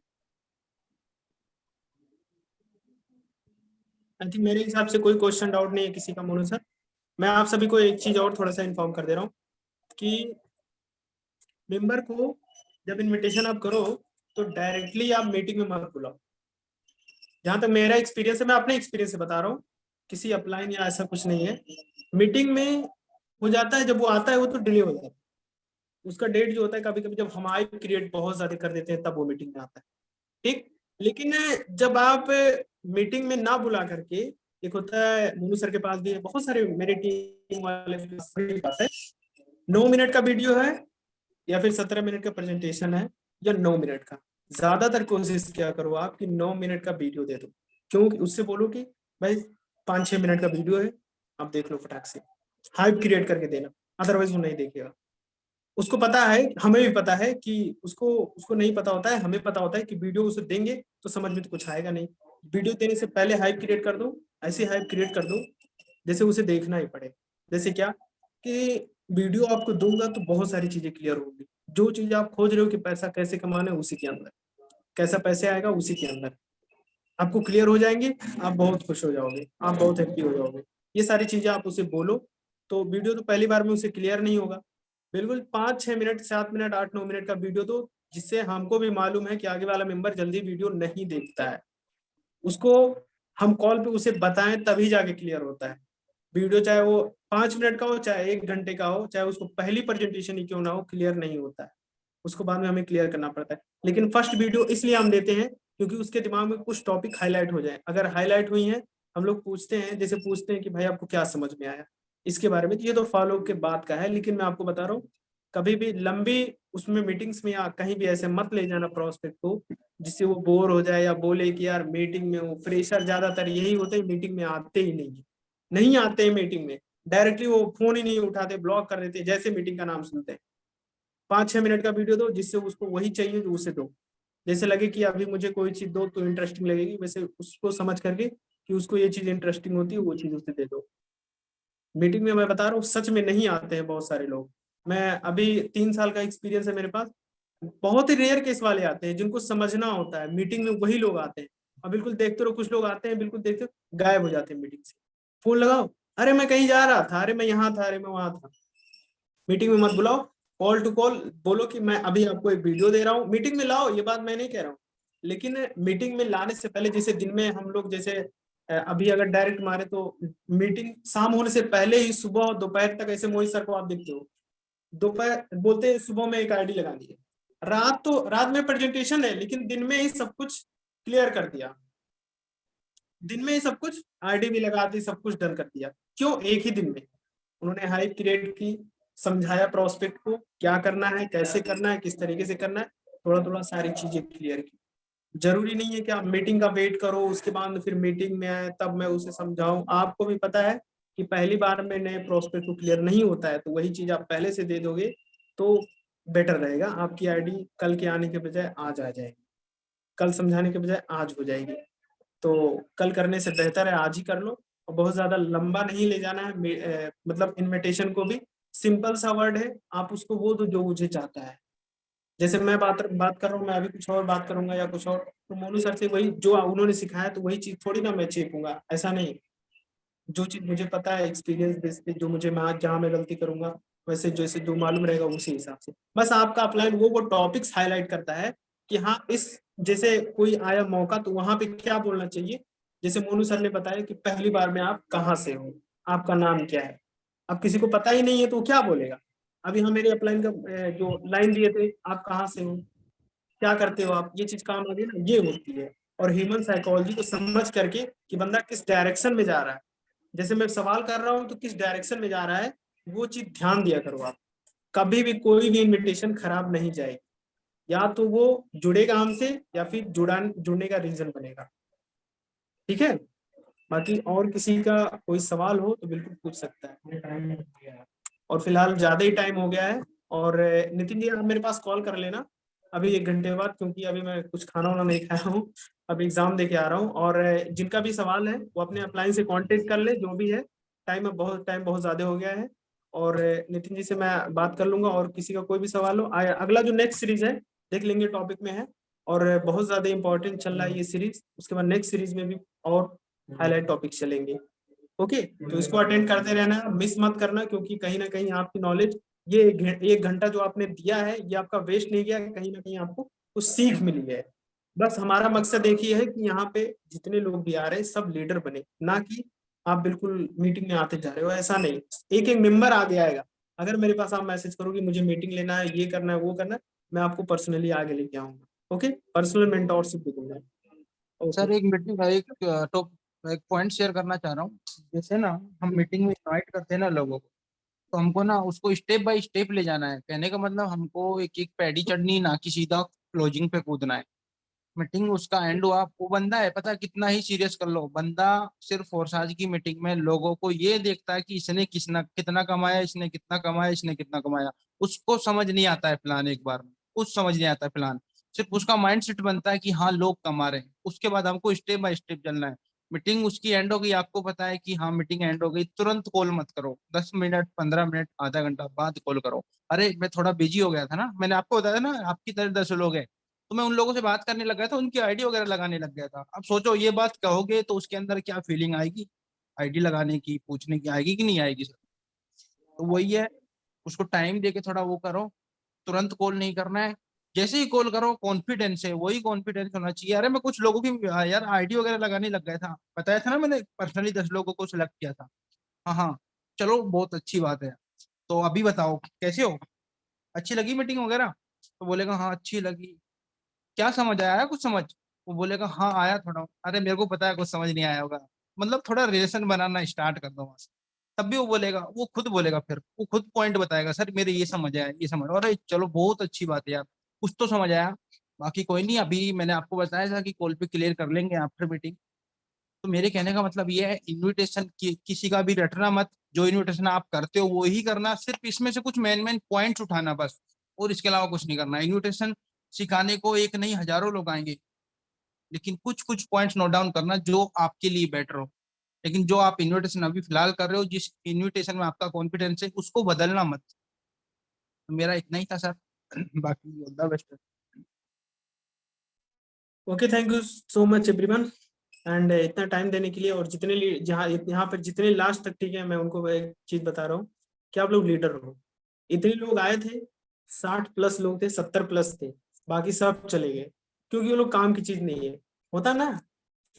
आई थिंक मेरे हिसाब से कोई क्वेश्चन डाउट नहीं है किसी का, मोनू सर। मैं आप सभी को एक चीज और थोड़ा सा इन्फॉर्म कर दे रहा हूँ कि मेंबर को जब इनविटेशन आप करो तो डायरेक्टली आप मीटिंग में मत बुलाओ। जहां तक मेरा एक्सपीरियंस है, मैं अपने एक्सपीरियंस से बता रहा हूँ, किसी अपलाइन या ऐसा कुछ नहीं है। मीटिंग में हो जाता है, जब वो आता है वो तो डिले हो जाता है। उसका डेट जो होता है, कभी कभी जब हम हाइप क्रिएट बहुत ज्यादा कर देते हैं तब वो मीटिंग में आता है, ठीक। लेकिन जब आप मीटिंग में ना बुला करके, एक होता है मोनू सर के पास भी है, बहुत सारे मेरे टीम वाले के पास है, 9 मिनट का वीडियो है या फिर 17 मिनट का प्रेजेंटेशन है या 9 मिनट का। ज्यादातर कोशिश क्या करो आप कि 9 मिनट का वीडियो दे दो। क्यों? उससे बोलो कि भाई 5-6 मिनट का वीडियो है, आप देख लो फटाक से, हाइप क्रिएट करके देना। अदरवाइज वो नहीं देखेगा। उसको पता है, हमें भी पता है कि उसको उसको नहीं पता होता है, हमें पता होता है कि वीडियो उसे देंगे तो समझ में तो कुछ आएगा नहीं। वीडियो देने से पहले हाइप क्रिएट कर दो, ऐसे हाइप क्रिएट कर दो जैसे उसे देखना ही पड़े। जैसे क्या कि वीडियो आपको दूंगा तो बहुत सारी चीजें क्लियर होगी। जो चीज आप खोज रहे हो कि पैसा कैसे कमाना है, उसी के अंदर कैसा पैसे आएगा, उसी के अंदर आपको क्लियर हो जाएंगे। आप बहुत खुश हो जाओगे, आप बहुत हैप्पी हो जाओगे। ये सारी चीजें आप उसे बोलो तो वीडियो तो पहली बार में उसे क्लियर नहीं होगा। बिल्कुल 5-6 मिनट, 7 मिनट, 8-9 मिनट का वीडियो दो, जिससे हमको भी मालूम है कि आगे वाला मेंबर जल्दी वीडियो नहीं देखता है। उसको हम कॉल पे उसे बताएं तभी जाके क्लियर होता है। वीडियो चाहे वो 5 मिनट का हो, चाहे 1 घंटे का हो, चाहे उसको पहली प्रेजेंटेशन ही क्यों ना हो, क्लियर नहीं होता है, उसको बाद में हमें क्लियर करना पड़ता है। लेकिन फर्स्ट वीडियो इसलिए हम देते हैं क्योंकि उसके दिमाग में कुछ टॉपिक हाईलाइट हो जाए। अगर हाईलाइट हुई है, हम लोग पूछते हैं, जैसे पूछते हैं कि भाई आपको क्या समझ में आया इसके बारे में, तो ये तो फॉलो के बाद का है। लेकिन मैं आपको बता रहा हूँ, कभी भी लंबी उसमें मीटिंग्स में या कहीं भी ऐसे मत ले जाना प्रोस्पेक्ट को, जिससे वो बोर हो जाए या बोले कि यार मीटिंग में वो फ्रेशर ज्यादातर यही होते हैं, मीटिंग में आते ही नहीं आते हैं मीटिंग में, डायरेक्टली वो फोन ही नहीं उठाते, ब्लॉक कर देते जैसे मीटिंग का नाम सुनते हैं। 5-6 मिनट का वीडियो दो, जिससे उसको वही चाहिए जो उसे दो, जैसे लगे कि अभी मुझे कोई चीज दो तो इंटरेस्टिंग लगेगी, वैसे उसको समझ करके कि उसको ये चीज इंटरेस्टिंग होती है वो चीज उसे दे दो। मीटिंग में मैं बता रहा हूँ सच में नहीं आते हैं बहुत सारे लोग। मैं अभी 3 साल का एक्सपीरियंस है मेरे पास, बहुत ही रेयर केस वाले आते हैं जिनको समझना होता है, मीटिंग में वही लोग आते हैं। और बिल्कुल देखते रहो, कुछ लोग आते हैं बिल्कुल देखते गायब हो जाते हैं मीटिंग से। फोन लगाओ, अरे मैं कहीं जा रहा था, अरे मैं यहाँ था, अरे मैं वहां था। मीटिंग में मत बुलाओ, कॉल टू कॉल बोलो कि मैं अभी आपको एक वीडियो दे रहा हूँ, मीटिंग में लाओ, ये बात मैं नहीं कह रहा हूँ। लेकिन मीटिंग में लाने से पहले, जैसे दिन में हम लोग जैसे अभी अगर डायरेक्ट मारे तो मीटिंग शाम होने से पहले ही सुबह और दोपहर तक ऐसे मोहित सर को आप देखते हो, दोपहर बोलते हैं सुबह में एक आईडी लगा दी है, रात में प्रेजेंटेशन है, लेकिन दिन में ही सब कुछ क्लियर कर दिया, दिन में ही सब कुछ आईडी भी लगा दी, सब कुछ डन कर दिया। क्यों? एक ही दिन में उन्होंने हाइप क्रिएट की, समझाया प्रोस्पेक्ट को क्या करना है, कैसे करना है, किस तरीके से करना है, थोड़ा थोड़ा सारी चीजें क्लियर की। जरूरी नहीं है कि आप मीटिंग का वेट करो, उसके बाद फिर मीटिंग में आए तब मैं उसे समझाऊं। आपको भी पता है कि पहली बार में नए प्रोस्पेक्ट को क्लियर नहीं होता है, तो वही चीज आप पहले से दे दोगे तो बेटर रहेगा। आपकी आईडी कल के आने के बजाय आज आ जाएगी, कल समझाने के बजाय आज हो जाएगी। तो कल करने से बेहतर है आज ही कर लो, और बहुत ज्यादा लंबा नहीं ले जाना है। मतलब इनविटेशन को भी सिंपल सा वर्ड है, आप उसको वो दो जो मुझे चाहता है। जैसे मैं बात कर रहा हूँ, मैं अभी कुछ और बात करूंगा या कुछ और, तो मोनू सर से वही जो उन्होंने सिखाया तो वही चीज थोड़ी ना मैं चेपूंगा, ऐसा नहीं। जो चीज मुझे पता है एक्सपीरियंस बेस पे, जो मुझे मैं आज जहाँ मैं गलती करूंगा वैसे जैसे जो मालूम रहेगा उसी हिसाब से, बस आपका अपलाइन वो टॉपिक्स हाईलाइट करता है कि हाँ इस जैसे कोई आया मौका तो वहां पे क्या बोलना चाहिए। जैसे मोनू सर ने बताया कि पहली बार में आप कहाँ से हो, आपका नाम क्या है। अब किसी को पता ही नहीं है तो वो क्या बोलेगा। अभी हम मेरे अपलाइन का जो लाइन दिए थे, आप कहाँ से हो, क्या करते हो आप, ये चीज काम आ गई ना, ये होती है। और ह्यूमन साइकोलॉजी को समझ करके कि बंदा किस डायरेक्शन में जा रहा है, जैसे मैं सवाल कर रहा हूँ तो किस डायरेक्शन में जा रहा है, वो चीज ध्यान दिया करो आप। कभी भी कोई भी इनविटेशन खराब नहीं जाएगी, या तो वो जुड़ेगा हमसे या फिर जुड़ने का रीजन बनेगा। ठीक है, बाकी और किसी का कोई सवाल हो तो बिल्कुल पूछ सकता है। और फिलहाल ज्यादा ही टाइम हो गया है, और नितिन जी आप मेरे पास कॉल कर लेना अभी 1 घंटे बाद, क्योंकि अभी मैं कुछ खाना वाना नहीं खाया हूँ, अभी एग्जाम दे के आ रहा हूँ। और जिनका भी सवाल है वो अपने अपलाइन से कांटेक्ट कर ले, जो भी है। टाइम बहुत ज्यादा हो गया है, और नितिन जी से मैं बात कर लूंगा, और किसी का कोई भी सवाल हो अगला जो नेक्स्ट सीरीज है देख लेंगे टॉपिक में है, और बहुत ज्यादा इंपॉर्टेंट चल रहा है ये सीरीज। उसके बाद नेक्स्ट सीरीज में भी और हाईलाइट टॉपिक चलेंगे। ओके, तो इसको अटेंड करते रहना, मिस मत करना, क्योंकि कहीं ना कहीं आपकी नॉलेज ये 1 घंटा जो आपने दिया है ये आपका वेस्ट नहीं गया, कहीं ना कहीं आपको कुछ सीख मिली है। बस हमारा मकसद एक ही है कि यहाँ पे जितने लोग भी आ रहे हैं सब लीडर बने, ना कि आप बिल्कुल मीटिंग में आते जा रहे हो, ऐसा नहीं। एक एक मेंबर आगे आएगा, अगर मेरे पास आप मैसेज करोगे मुझे मीटिंग लेना है, ये करना है, वो करना है, मैं आपको पर्सनली आगे लेके आऊंगा। ओके, पर्सनल मेंटोरशिप भी दूंगा। सर ओके, एक मीटिंग एक पॉइंट शेयर करना चाह रहा हूँ। जैसे ना हम मीटिंग में इनवाइट करते हैं ना लोगों को, तो हमको ना उसको स्टेप बाय स्टेप ले जाना है। कहने का मतलब हमको एक एक पैड़ी चढ़नी, ना कि सीधा क्लोजिंग पे कूदना है। मीटिंग उसका एंड हुआ, वो बंदा है पता है, कितना ही सीरियस कर लो, बंदा सिर्फ फोर्साज की मीटिंग में लोगों को ये देखता है कि इसने कितना कमाया, इसने कितना कमाया, इसने कितना कमाया। उसको समझ नहीं आता है प्लान, एक बार में कुछ समझ नहीं आता है प्लान। सिर्फ उसका माइंड सेट बनता है कि हाँ लोग कमा रहे हैं, उसके बाद हमको स्टेप बाय स्टेप चलना है। मीटिंग उसकी एंड हो गई, आपको पता है कि हाँ मीटिंग एंड हो गई, तुरंत कॉल मत करो, 10 मिनट 15 मिनट आधा घंटा बाद कॉल करो। अरे मैं थोड़ा बिजी हो गया था ना, मैंने आपको बताया ना आपकी तरह 10 लोग हैं, तो मैं उन लोगों से बात करने लग गया था, उनकी आईडी वगैरह लगाने लग गया था। अब सोचो ये बात कहोगे तो उसके अंदर क्या फीलिंग आएगी, आईडी लगाने की, पूछने की, आएगी कि नहीं आएगी सर। तो वही है, उसको टाइम दे के थोड़ा वो करो, तुरंत कॉल नहीं करना है। जैसे ही कॉल करो कॉन्फिडेंस है, वही कॉन्फिडेंस होना चाहिए। अरे मैं कुछ लोगों की यार आईडी वगैरह लगाने लग गया था, बताया था ना मैंने, पर्सनली 10 लोगों को सिलेक्ट किया था। हाँ हाँ, चलो बहुत अच्छी बात है। तो अभी बताओ कैसे हो, अच्छी लगी मीटिंग वगैरह? तो बोलेगा हाँ अच्छी लगी। क्या समझ आया, कुछ समझ? वो बोलेगा हाँ आया थोड़ा। अरे मेरे को पता है कुछ समझ नहीं आया होगा, मतलब थोड़ा रिलेशन बनाना स्टार्ट कर दो वहां से। तब भी वो बोलेगा, वो खुद बोलेगा, फिर वो खुद पॉइंट बताएगा, सर मेरे ये समझ आया, ये समझ। अरे चलो बहुत अच्छी बात है यार, कुछ तो समझ आया। बाकी कोई नहीं, अभी मैंने आपको बताया था कि कॉल पे क्लियर कर लेंगे आफ्टर मीटिंग। तो मेरे कहने का मतलब ये है, इनविटेशन किसी का भी रटना मत। जो इनविटेशन आप करते हो वो ही करना, सिर्फ इसमें से कुछ मेन मेन पॉइंट्स उठाना बस, और इसके अलावा कुछ नहीं करना। इनविटेशन सिखाने को एक नहीं हजारों लोग आएंगे, लेकिन कुछ कुछ पॉइंट्स नोट डाउन करना जो आपके लिए बेटर हो। लेकिन जो आप इनविटेशन अभी फिलहाल कर रहे हो, जिस इनविटेशन में आपका कॉन्फिडेंस है, उसको बदलना मत। तो मेरा इतना ही था सर। बाकी all the best. Okay, thank you so much everyone, and इतना टाइम देने के लिए। और जितने जहाँ यहाँ पर जितने लास्ट तक, ठीक है, मैं उनको एक चीज बता रहा हूँ कि आप लोग लीडर हो। इतने लोग आए थे, 60+ लोग थे, 70+ थे, बाकी सब चले गए क्योंकि वो लोग काम की चीज नहीं है। होता ना,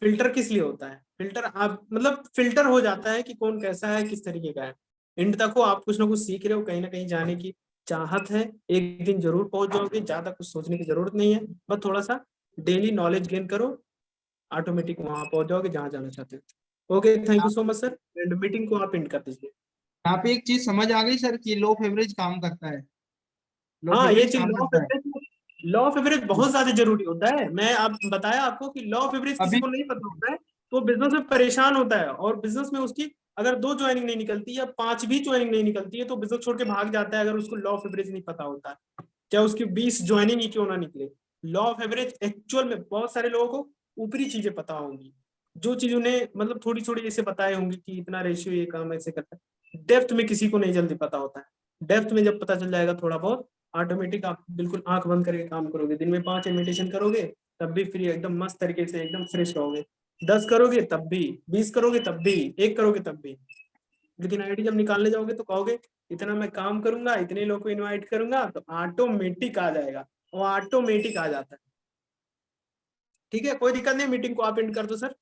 फिल्टर किस लिए होता है? फिल्टर आप मतलब फिल्टर हो जाता है कि कौन कैसा है, किस तरीके का है। एंड तक हो आप कुछ ना कुछ सीख रहे हो, कहीं ना कहीं जाने की चाहत है, एक दिन जरूर पहुंच जाओगे, ज्यादा कुछ सोचने की जरूरत नहीं है, बस थोड़ा सा डेली नॉलेज गेन करो, ऑटोमेटिक वहां पहुंच जाओगे जहां जाना चाहते हो। Okay, thank you so much sir, and meeting को आप एंड कर दीजिए। यहाँ पे एक चीज समझ आ गई सर कि लो एवरेज काम करता है, लो हाँ, ये एवरेज चीज काम करता है। लॉ ऑफ एवरेज बहुत ज्यादा जरूरी होता है। मैं आप बताया आपको कि लॉ ऑफ एवरेज किसी अभी को नहीं पता होता है तो बिजनेस में परेशान होता है, और बिजनेस में उसकी अगर 2 ज्वाइनिंग नहीं निकलती या 5 भी ज्वाइनिंग नहीं निकलती है तो बिजनेस छोड़ के भाग जाता है, अगर उसको लॉ ऑफ एवरेज नहीं पता होता है, चाहे उसकी 20 ज्वाइनिंग ही क्यों ना निकले। लॉ ऑफ एवरेज एक्चुअल में बहुत सारे लोगों को ऊपरी चीजें पता होंगी, जो चीज उन्हें मतलब थोड़ी थोड़ी ऐसे बताए होंगे कि इतना रेशियो ये काम ऐसे करता है, डेप्थ में किसी को नहीं जल्दी पता होता है। डेप्थ में जब पता चल जाएगा थोड़ा बहुत, ऑटोमेटिक आप बिल्कुल आंख बंद करके काम करोगे। दिन में 5 इमिटेशन करोगे तब भी फ्री, एकदम मस्त तरीके से एकदम फ्रेश रहोगे। 10 करोगे तब भी, 20 करोगे तब भी, 1 करोगे तब भी। लेकिन आईडी जब निकालने जाओगे तो कहोगे इतना मैं काम करूंगा, इतने लोग को इनवाइट करूंगा, तो ऑटोमेटिक आ जाएगा, वो ऑटोमेटिक आ जाता है। ठीक है, कोई दिक्कत नहीं, मीटिंग को आप एंड कर दो सर।